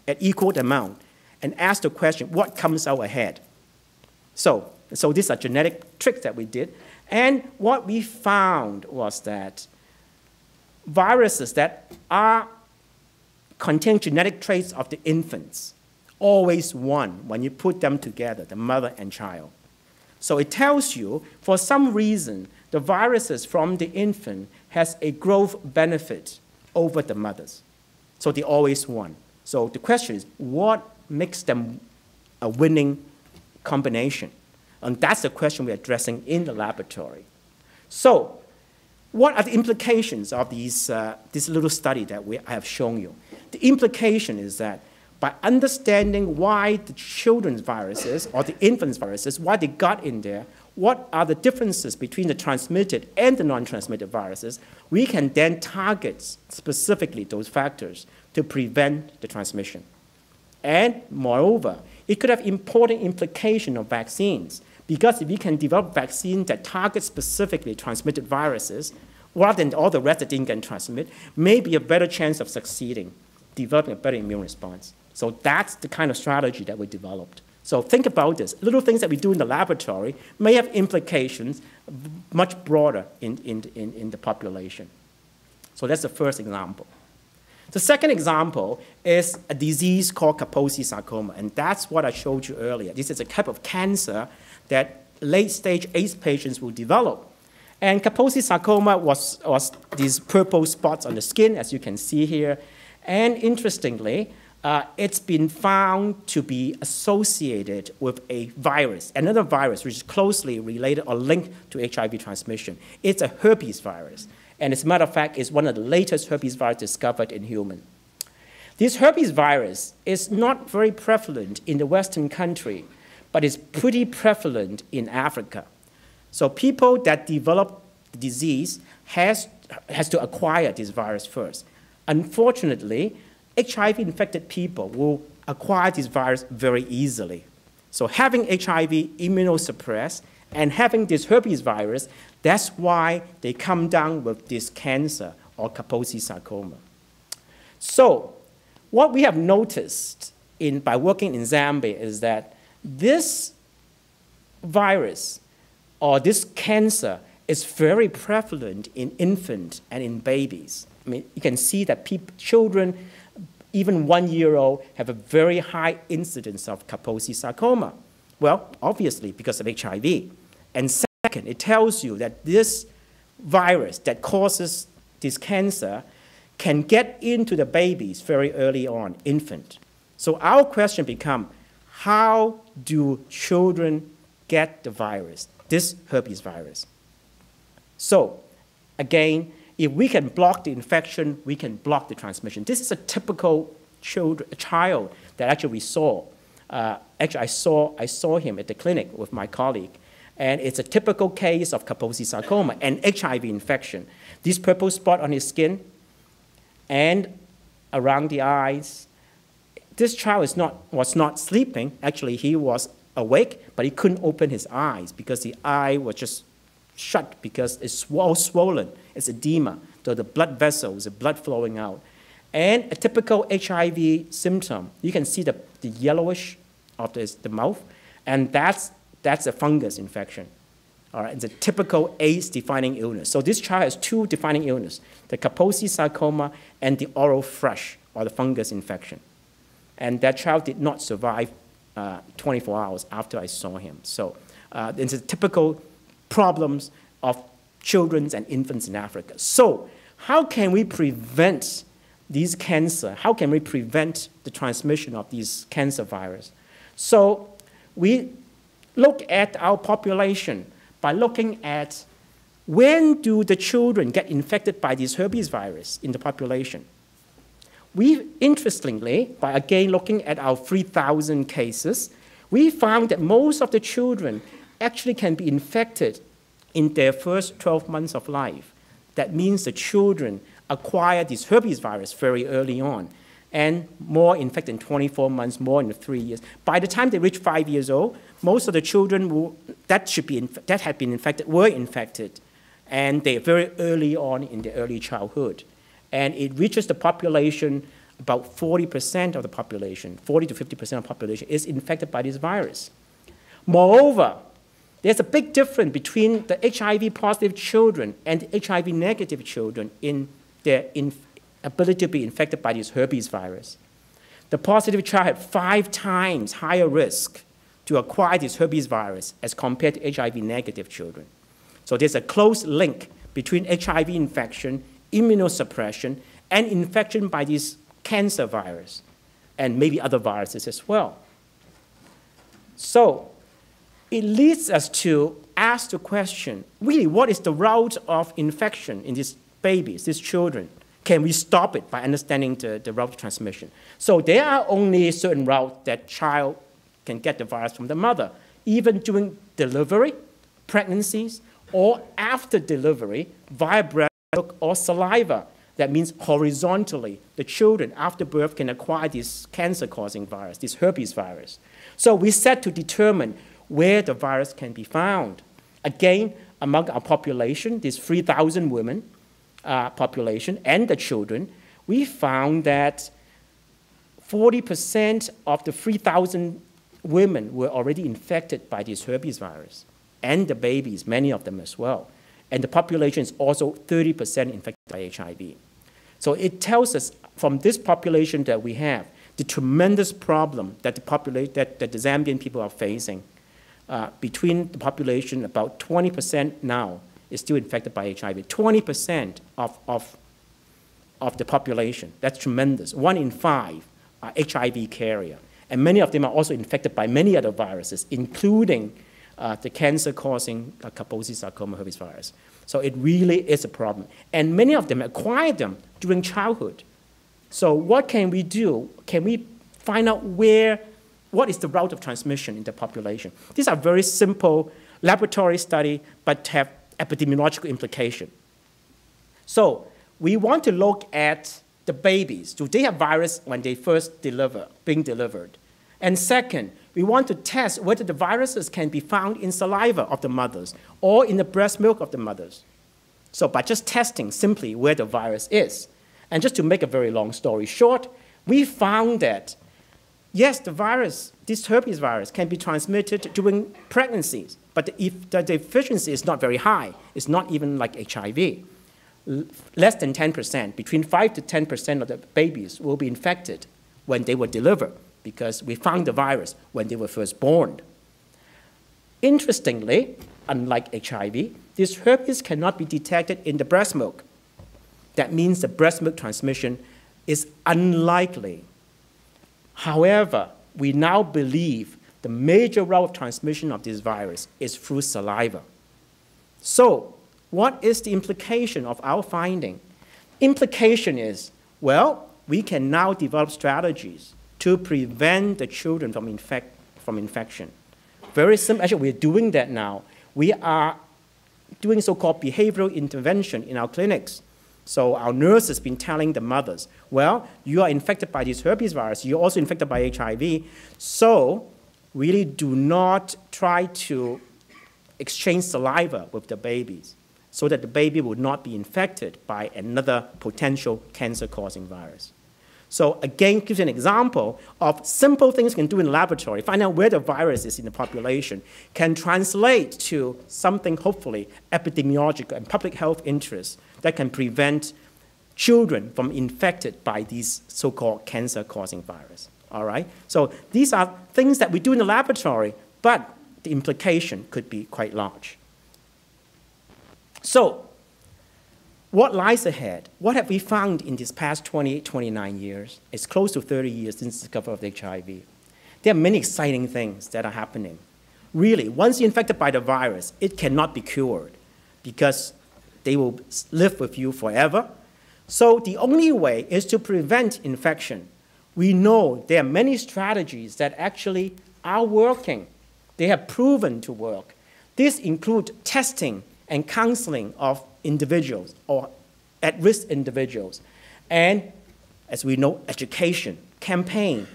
at equal amount and ask the question, what comes out ahead? So these are genetic tricks that we did. And what we found was that viruses that contain genetic traits of the infants always won when you put them together, the mother and child. So it tells you, for some reason, the viruses from the infant has a growth benefit over the mothers. So they always won. So the question is, what makes them a winning combination? And that's the question we're addressing in the laboratory. So what are the implications of this little study that I have shown you? The implication is that by understanding why the children's viruses or the infant's viruses, why they got in there, what are the differences between the transmitted and the non-transmitted viruses, we can then target specifically those factors to prevent the transmission. And moreover, it could have important implication of vaccines. Because if we can develop vaccines that target specifically transmitted viruses, rather than all the rest that didn't get transmitted, maybe a better chance of succeeding, developing a better immune response. So that's the kind of strategy that we developed. So think about this. Little things that we do in the laboratory may have implications much broader in the population. So that's the first example. The second example is a disease called Kaposi sarcoma, and that's what I showed you earlier. This is a type of cancer that late-stage AIDS patients will develop. And Kaposi sarcoma was these purple spots on the skin, as you can see here. And interestingly, it's been found to be associated with a virus, another virus which is closely related or linked to HIV transmission. It's a herpes virus. And as a matter of fact, it's one of the latest herpes viruses discovered in humans. This herpes virus is not very prevalent in the Western country, but it's pretty prevalent in Africa. So people that develop the disease has to acquire this virus first. Unfortunately, HIV-infected people will acquire this virus very easily. So having HIV immunosuppressed and having this herpes virus, that's why they come down with this cancer or Kaposi sarcoma. So what we have noticed by working in Zambia is that this virus or this cancer is very prevalent in infants and in babies. I mean, you can see that children, even 1-year-old, have a very high incidence of Kaposi sarcoma. Well, obviously, because of HIV. And second, it tells you that this virus that causes this cancer can get into the babies very early on, infant. So our question becomes, how do children get the virus, this herpes virus? So again, if we can block the infection, we can block the transmission. This is a typical child that actually we saw. Actually, I saw him at the clinic with my colleague. And it's a typical case of Kaposi sarcoma and HIV infection. This purple spot on his skin and around the eyes. This child was not sleeping. Actually, he was awake, but he couldn't open his eyes because the eye was just shut because it's all swollen. It's edema. So the blood vessels, the blood flowing out. And a typical HIV symptom, you can see the yellowish of the mouth, and that's a fungus infection. All right, it's a typical AIDS-defining illness. So this child has two defining illnesses, the Kaposi sarcoma and the oral thrush, or the fungus infection. And that child did not survive 24 hours after I saw him. So it's a typical problems of children and infants in Africa. So how can we prevent these cancer? How can we prevent the transmission of these cancer virus? So we look at our population by looking at when do the children get infected by this herpes virus in the population. We, interestingly, by again looking at our 3,000 cases, we found that most of the children actually can be infected in their first 12 months of life. That means the children acquire this herpes virus very early on, and more infected in 24 months, more in 3 years. By the time they reach 5 years old, most of the children that had been infected were infected, and they're very early on in their early childhood. And it reaches the population, about 40% of the population, 40 to 50% of the population is infected by this virus. Moreover, there's a big difference between the HIV-positive children and the HIV-negative children in their ability to be infected by this herpes virus. The positive child had 5 times higher risk to acquire this herpes virus as compared to HIV-negative children. So there's a close link between HIV infection, immunosuppression, and infection by this cancer virus, and maybe other viruses as well. So it leads us to ask the question, really, what is the route of infection in these babies, these children? Can we stop it by understanding the route of transmission? So there are only certain routes that child can get the virus from the mother, even during delivery, pregnancies, or after delivery, via breast milk or saliva. That means horizontally, the children after birth can acquire this cancer-causing virus, this herpes virus. So we set to determine where the virus can be found. Again, among our population, this 3,000 women population and the children, we found that 40% of the 3,000 women were already infected by this herpes virus, and the babies, many of them as well. And the population is also 30% infected by HIV. So it tells us from this population that we have, the tremendous problem that the Zambian people are facing. Between the population, about 20% now is still infected by HIV. 20% of the population, that's tremendous. 1 in 5 are HIV carrier. And many of them are also infected by many other viruses, including the cancer-causing Kaposi sarcoma herpes virus. So it really is a problem. And many of them acquire them during childhood. So what can we do? Can we find out what is the route of transmission in the population? These are very simple laboratory studies, but have epidemiological implication. So we want to look at the babies. Do they have virus when they first being delivered? And second, we want to test whether the viruses can be found in saliva of the mothers or in the breast milk of the mothers. So by just testing simply where the virus is, and just to make a very long story short, we found that, yes, the virus, this herpes virus, can be transmitted during pregnancies, but the efficiency is not very high. It's not even like HIV. Less than 10%, between 5 to 10% of the babies will be infected when they were delivered, because we found the virus when they were first born. Interestingly, unlike HIV, this herpes cannot be detected in the breast milk. That means the breast milk transmission is unlikely. However, we now believe the major route of transmission of this virus is through saliva. So, what is the implication of our finding? Implication is, well, we can now develop strategies to prevent the children from infection. Very simple. Actually, we're doing that now. We are doing so-called behavioral intervention in our clinics. So our nurse has been telling the mothers, well, you are infected by this herpes virus. You're also infected by HIV. So really do not try to exchange saliva with the babies so that the baby would not be infected by another potential cancer-causing virus. So again, gives you an example of simple things you can do in the laboratory, find out where the virus is in the population, can translate to something, hopefully, epidemiological and public health interests that can prevent children from infected by these so-called cancer-causing virus. All right? So these are things that we do in the laboratory, but the implication could be quite large. So what lies ahead? What have we found in these past 28, 29 years? It's close to 30 years since the discovery of the HIV. There are many exciting things that are happening. Really, once you're infected by the virus, it cannot be cured because they will live with you forever. So the only way is to prevent infection. We know there are many strategies that actually are working. They have proven to work. These include testing and counseling of individuals or at-risk individuals. And as we know, education, campaign,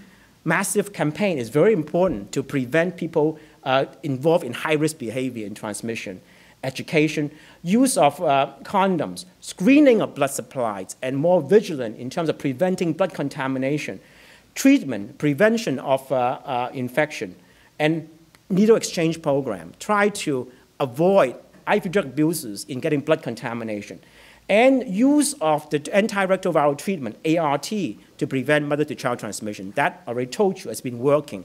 massive campaign is very important to prevent people involved in high-risk behavior and transmission. Education, use of condoms, screening of blood supplies, and more vigilant in terms of preventing blood contamination, treatment, prevention of infection, and needle exchange program. Try to avoid IV drug abuses in getting blood contamination, and use of the antiretroviral treatment, ART, to prevent mother-to-child transmission. That, I already told you, has been working.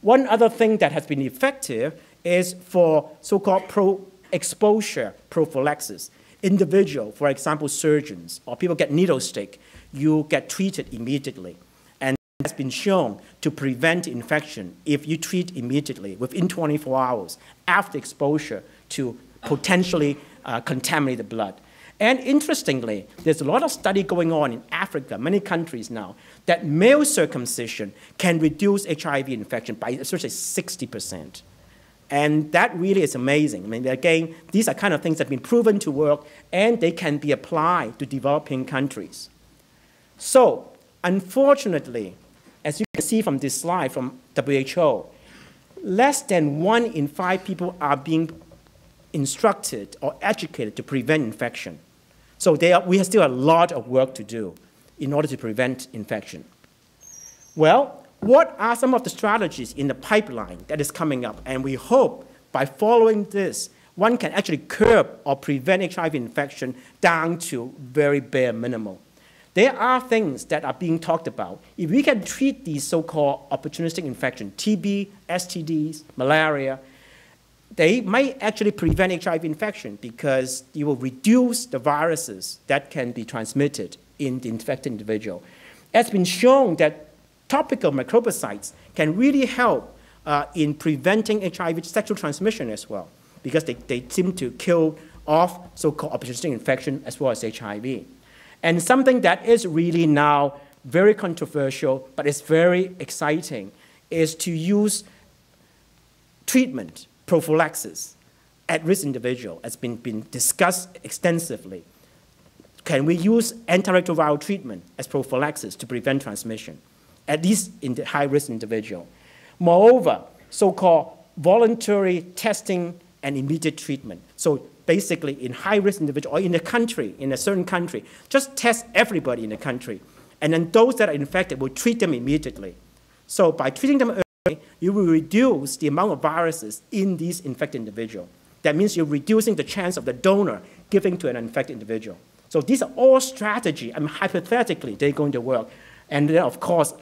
One other thing that has been effective is for so-called exposure prophylaxis. Individual, for example, surgeons, or people get needle stick, you get treated immediately. And it has been shown to prevent infection if you treat immediately within 24 hours after exposure to potentially contaminate the blood. And interestingly, there's a lot of study going on in Africa, many countries now, that male circumcision can reduce HIV infection by as much as 60%. And that really is amazing. I mean, again, these are kind of things that have been proven to work, and they can be applied to developing countries. So, unfortunately, as you can see from this slide from WHO, less than 1 in 5 people are being instructed or educated to prevent infection. So we have still a lot of work to do in order to prevent infection. Well, what are some of the strategies in the pipeline that is coming up? And we hope by following this, one can actually curb or prevent HIV infection down to very bare minimum. There are things that are being talked about. If we can treat these so-called opportunistic infections, TB, STDs, malaria, they might actually prevent HIV infection because you will reduce the viruses that can be transmitted in the infected individual. It's been shown that topical microbicides can really help in preventing HIV sexual transmission as well, because they seem to kill off so-called opportunistic infection as well as HIV. And something that is really now very controversial, but it's very exciting, is to use treatment, prophylaxis, at-risk individual. It's been discussed extensively. Can we use antiretroviral treatment as prophylaxis to prevent transmission, at least in the high-risk individual? Moreover, so-called voluntary testing and immediate treatment. So basically, in high-risk individual or in a country, in a certain country, just test everybody in the country. And then those that are infected will treat them immediately. So by treating them early, you will reduce the amount of viruses in these infected individuals. That means you're reducing the chance of the donor giving to an infected individual. So these are all strategies, and hypothetically, they're going to work. And then, of course,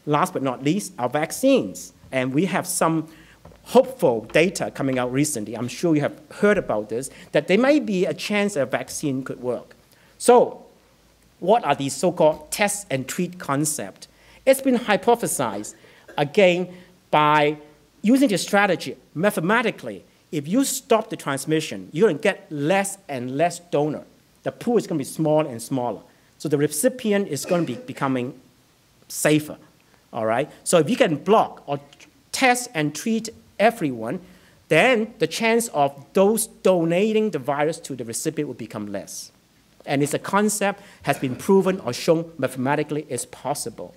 last but not least, our vaccines. And we have some hopeful data coming out recently. I'm sure you have heard about this, that there might be a chance that a vaccine could work. So what are these so-called test and treat concepts? It's been hypothesized, again, by using this strategy mathematically. If you stop the transmission, you're going to get less and less donor. The pool is going to be smaller and smaller. So the recipient is going to be becoming safer, all right? So if you can block or test and treat everyone, then the chance of those donating the virus to the recipient will become less. And it's a concept has been proven or shown mathematically is possible.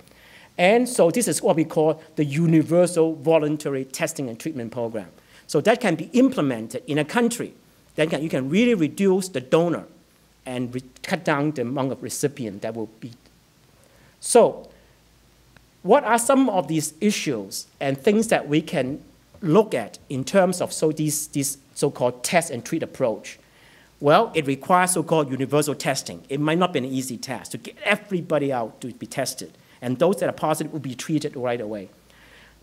And so this is what we call the universal voluntary testing and treatment program. So that can be implemented in a country. Then you can really reduce the donor and cut down the amount of recipient that will be. So what are some of these issues and things that we can look at in terms of this so-called test and treat approach? Well, it requires so-called universal testing. It might not be an easy task to get everybody out to be tested. And those that are positive will be treated right away.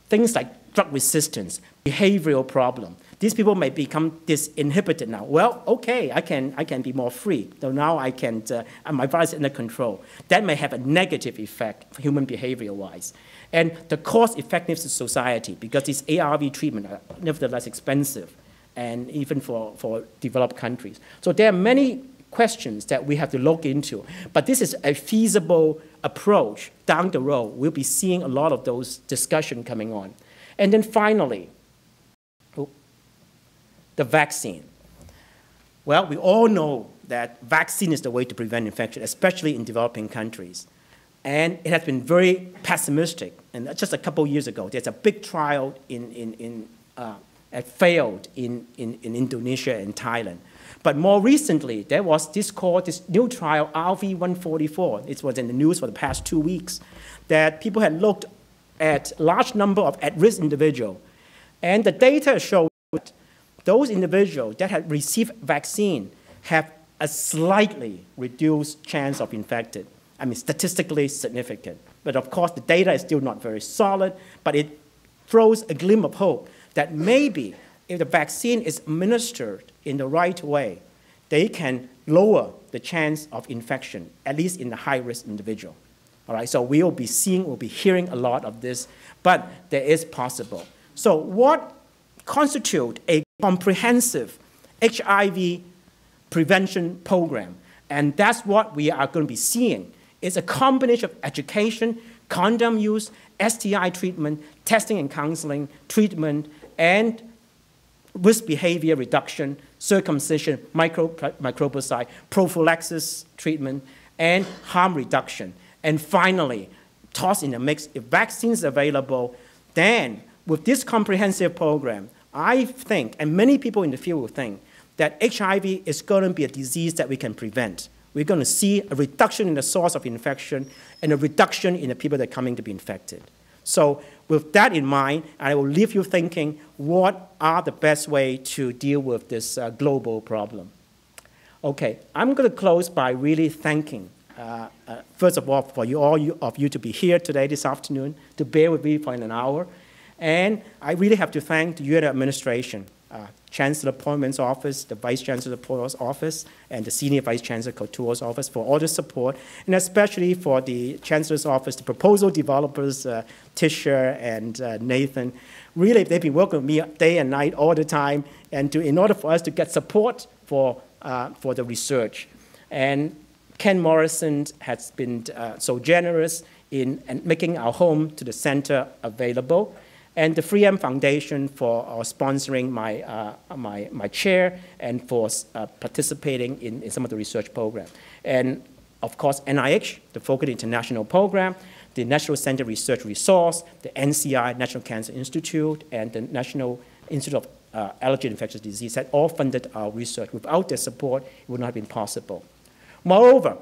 Things like drug resistance, behavioral problem. These people may become disinhibited now. Well, okay, I can be more free. So now I can, my virus is under control. That may have a negative effect for human behavior-wise. And the cost effectiveness to society, because these ARV treatments are nevertheless expensive, and even for developed countries. So there are many questions that we have to look into. But this is a feasible approach down the road. We'll be seeing a lot of those discussions coming on. And then finally, the vaccine. Well, we all know that vaccine is the way to prevent infection, especially in developing countries. And it has been very pessimistic. And just a couple years ago, there's a big trial that failed in Indonesia and Thailand. But more recently, there was this new trial, RV144. It was in the news for the past 2 weeks, that people had looked at a large number of at-risk individuals. And the data showed that those individuals that had received vaccine have a slightly reduced chance of infected. I mean, statistically significant. But of course, the data is still not very solid, but it throws a glimmer of hope that maybe if the vaccine is administered in the right way, they can lower the chance of infection, at least in the high-risk individual. All right, so we'll be hearing a lot of this, but there is possible. So what constitutes a comprehensive HIV prevention program? And that's what we are going to be seeing. It's a combination of education, condom use, STI treatment, testing and counseling, treatment, and risk behavior reduction, circumcision, microbicide, prophylaxis treatment, and harm reduction. And finally, toss in the mix, if vaccines are available, then with this comprehensive program, I think, and many people in the field will think, that HIV is going to be a disease that we can prevent. We're going to see a reduction in the source of infection and a reduction in the people that are coming to be infected. So with that in mind, I will leave you thinking, what are the best way to deal with this global problem? Okay, I'm going to close by really thanking, first of all, for all of you to be here today, this afternoon, to bear with me for an hour. And I really have to thank the UN administration, Chancellor Appointments Office, the Vice Chancellor's Office, and the Senior Vice Chancellor Couture's Office for all the support, and especially for the Chancellor's Office, the proposal developers, Tisha and Nathan. Really, they've been working with me day and night all the time, and in order for us to get support for the research. And Ken Morrison has been so generous in making our home to the center available. And the 3M Foundation for sponsoring my chair and for participating in some of the research program. And of course, NIH, the Focus International Program, the National Center Research Resource, the NCI, National Cancer Institute, and the National Institute of Allergy and Infectious Disease had all funded our research. Without their support, it would not have been possible. Moreover,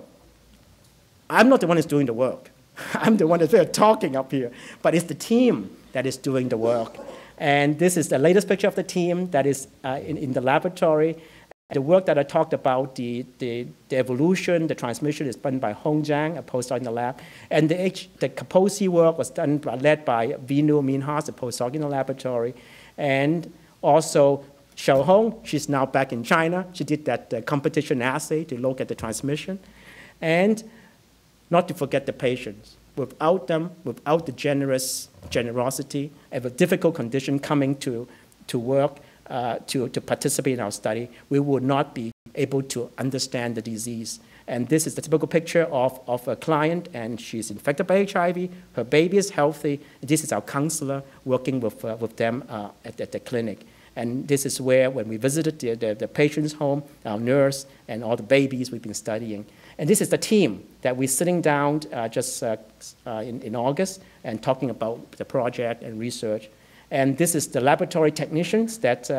I'm not the one who's doing the work. I'm the one that's talking up here, but it's the team that is doing the work. And this is the latest picture of the team that is in the laboratory. The work that I talked about, the evolution, the transmission is done by Hong Jiang, a postdoc in the lab. And the Kaposi work was led by Vinu Minhas, a postdoc in the laboratory. And also Xiao Hong, she's now back in China. She did that competition assay to look at the transmission. And not to forget the patients. Without them, without the generosity of a difficult condition coming to work, to participate in our study, we would not be able to understand the disease. And this is the typical picture of a client, and she's infected by HIV. Her baby is healthy. This is our counselor working with them at the clinic. And this is where, when we visited the patient's home, our nurse and all the babies we've been studying. And this is the team that we're sitting down just in August and talking about the project and research. And this is the laboratory technicians that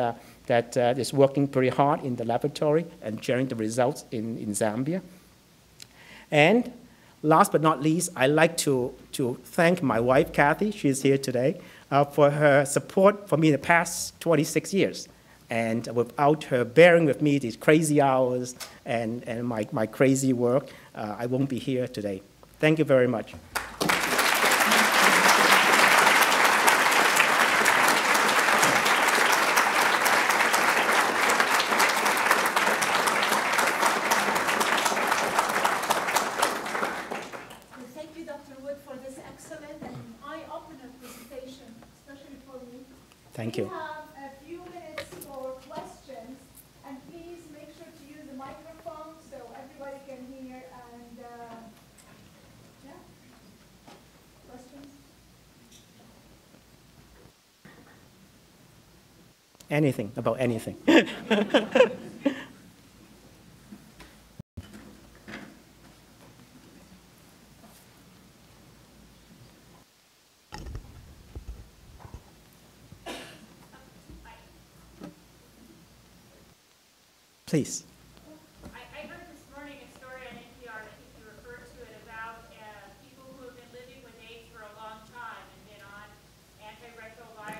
is working pretty hard in the laboratory and sharing the results in Zambia. And last but not least, I'd like to thank my wife, Kathy, she's here today, for her support for me in the past 26 years. And without her bearing with me these crazy hours and my crazy work, I won't be here today. Thank you very much. Thank you, Dr. Wood, for this excellent and eye-opener presentation, especially for me. Thank you. Anything, about anything. Please. I heard this morning a story on NPR, and I think you referred to it, about people who have been living with AIDS for a long time and been on antiretroviral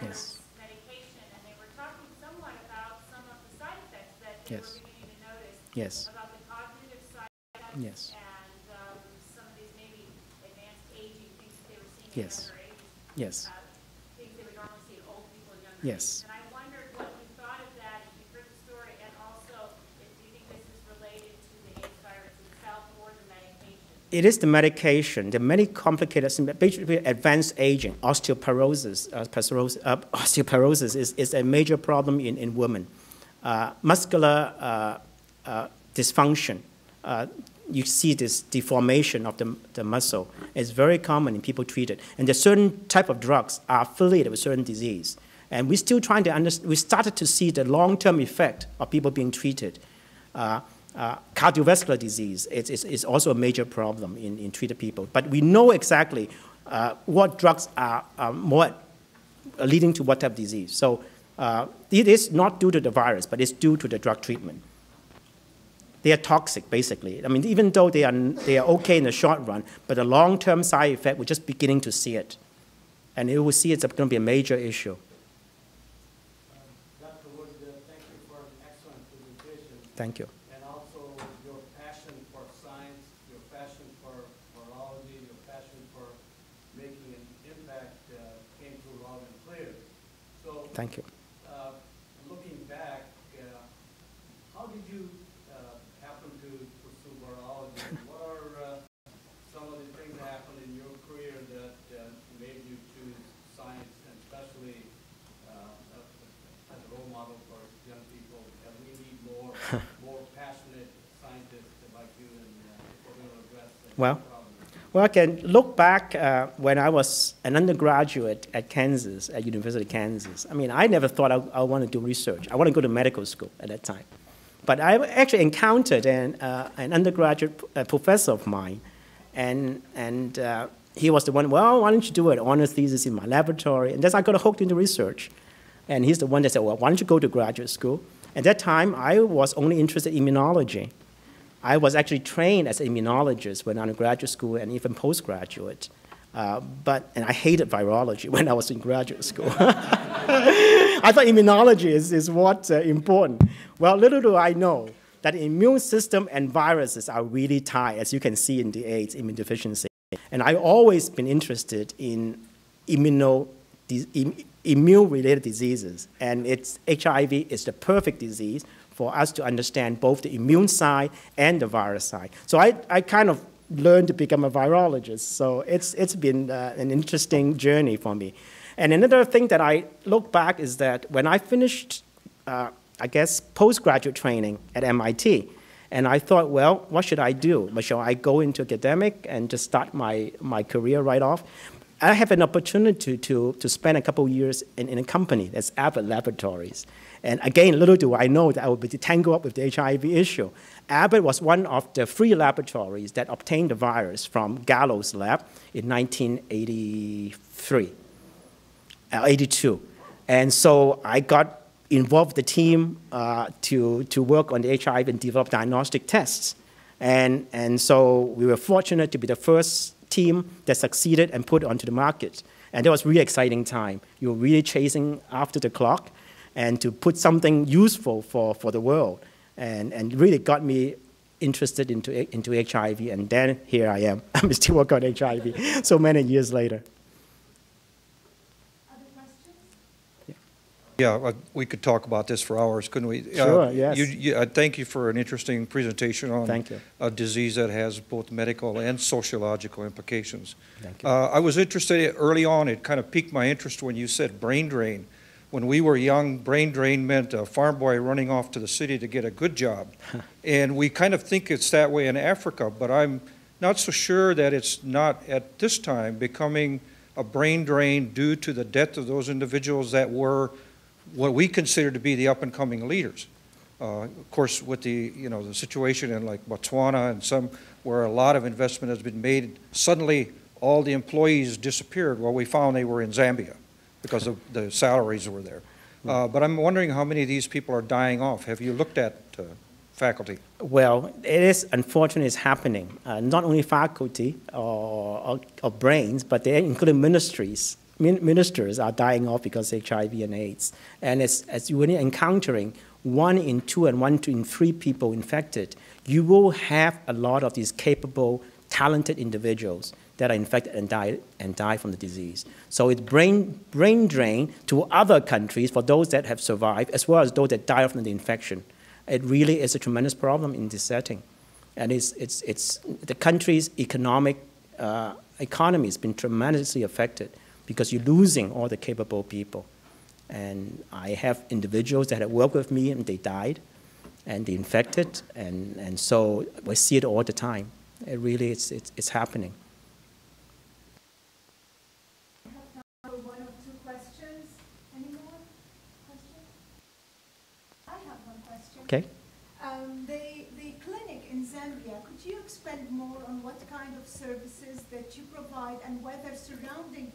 medication, and they were talking somewhat about some of the side effects that they were beginning to notice about the cognitive side effects and some of these maybe advanced aging things that they were seeing in younger ages. Things they would normally see in old people and younger ages. And I wondered what you thought of that, if you heard the story, and also if you think this is related to the AIDS virus itself or the medication. It is the medication. There are many complicated, basically advanced aging, osteoporosis. Osteoporosis is a major problem in women. Muscular dysfunction. You see this deformation of the muscle. It's very common in people treated. And there are certain type of drugs are affiliated with certain disease. And we're still trying to understand, we started to see the long-term effect of people being treated. Cardiovascular disease is also a major problem in treated people. But we know exactly what drugs are more leading to what type of disease. So it is not due to the virus, but it's due to the drug treatment. They are toxic, basically. I mean, even though they are okay in the short run, but the long-term side effect, we're just beginning to see it. And you will see it's going to be a major issue. Dr. Wood, thank you for an excellent presentation. Thank you. And also your passion for science, your passion for virology, your passion for making an impact came through loud and clear. So, Thank you. Looking back, how did you happen to pursue virology? What are some of the things that happened in your career that made you choose science, and especially as a role model for young people? And we need more passionate scientists like you, and we're going to address that problem. Well, I can look back when I was an undergraduate at Kansas, at University of Kansas. I mean, I never thought I want to do research. I want to go to medical school at that time. But I actually encountered an undergraduate professor of mine, and he was the one, well, why don't you do an honors thesis in my laboratory? And that's how I got hooked into research. And he's the one that said, well, why don't you go to graduate school? At that time, I was only interested in immunology. I was actually trained as an immunologist when I was in graduate school and even postgraduate. And I hated virology when I was in graduate school. I thought immunology is what's important. Well, little do I know that the immune system and viruses are really tied, as you can see in the AIDS immunodeficiency. And I've always been interested in immune-related diseases. And HIV is the perfect disease for us to understand both the immune side and the virus side. So I kind of learned to become a virologist. So it's been an interesting journey for me. And another thing that I look back is that when I finished, I guess, postgraduate training at MIT, and I thought, well, what should I do? Shall I go into academic and just start my career right off? I have an opportunity to spend a couple of years in a company that's Abbott Laboratories. And again, little do I know that I would be tangled up with the HIV issue. Abbott was one of the 3 laboratories that obtained the virus from Gallo's lab in 1982. And so I got involved with the team to work on the HIV and develop diagnostic tests. And so we were fortunate to be the first team that succeeded and put it onto the market. And that was a really exciting time. You were really chasing after the clock and to put something useful for the world. And really got me interested into HIV. And then here I am. I'm still working on HIV so many years later. Other questions? Yeah, we could talk about this for hours, couldn't we? Sure, yes. Thank you for an interesting presentation on Thank you. a disease that has both medical and sociological implications. Thank you. I was interested early on, it kind of piqued my interest when you said brain drain. When we were young, brain drain meant a farm boy running off to the city to get a good job. And we kind of think it's that way in Africa, but I'm not so sure that it's not at this time becoming a brain drain due to the death of those individuals that were what we consider to be the up-and-coming leaders. Of course, with the situation in like Botswana and some where a lot of investment has been made, suddenly all the employees disappeared. Well, we found they were in Zambia because of the salaries were there. But I'm wondering how many of these people are dying off. Have you looked at faculty? Well, it is unfortunately it's happening. Not only faculty or brains, but they including ministries. Ministers are dying off because of HIV and AIDS. And as you're encountering 1 in 2 and 1 in 3 people infected, you will have a lot of these capable, talented individuals that are infected and die from the disease. So it's brain drain to other countries for those that have survived, as well as those that die from the infection. It really is a tremendous problem in this setting. And it's the country's economy has been tremendously affected because you're losing all the capable people. And I have individuals that have worked with me and they died and they infected, and so we see it all the time. It really, it's happening. We have time for 1 or 2 questions. Any more? of services that you provide and whether surrounding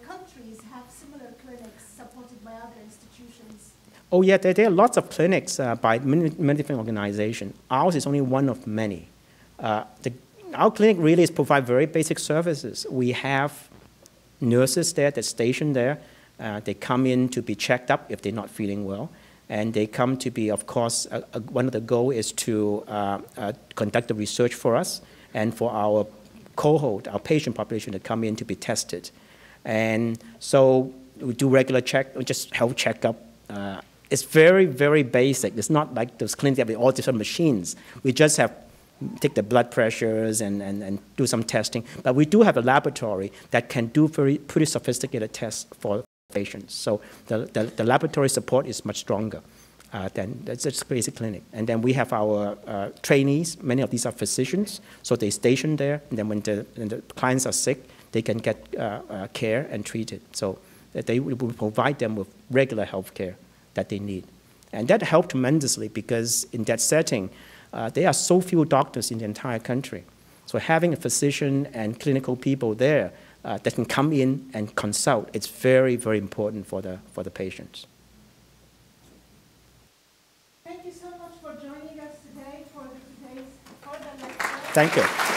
countries have similar clinics supported by other institutions? Oh, yeah, there are lots of clinics by many different organizations. Ours is only one of many. Our clinic really is provide very basic services. We have nurses there that's stationed there. They come in to be checked up if they're not feeling well. And they come to be, of course, one of the goals is to conduct the research for us and for our cohort, our patient population to come in to be tested. And so we do regular just health checkup. It's very, very basic. It's not like those clinics have all different machines. We just have take the blood pressures and do some testing. But we do have a laboratory that can do pretty sophisticated tests for patients. So the laboratory support is much stronger than just basic clinic. And then we have our trainees. Many of these are physicians, so they station there. And then when the clients are sick, they can get care and treated. So that they will provide them with regular health care that they need. And that helped tremendously because in that setting, there are so few doctors in the entire country. So having a physician and clinical people there that can come in and consult, it's very, very important for the patients. Thank you so much for joining us today for today's lecture. Thank you.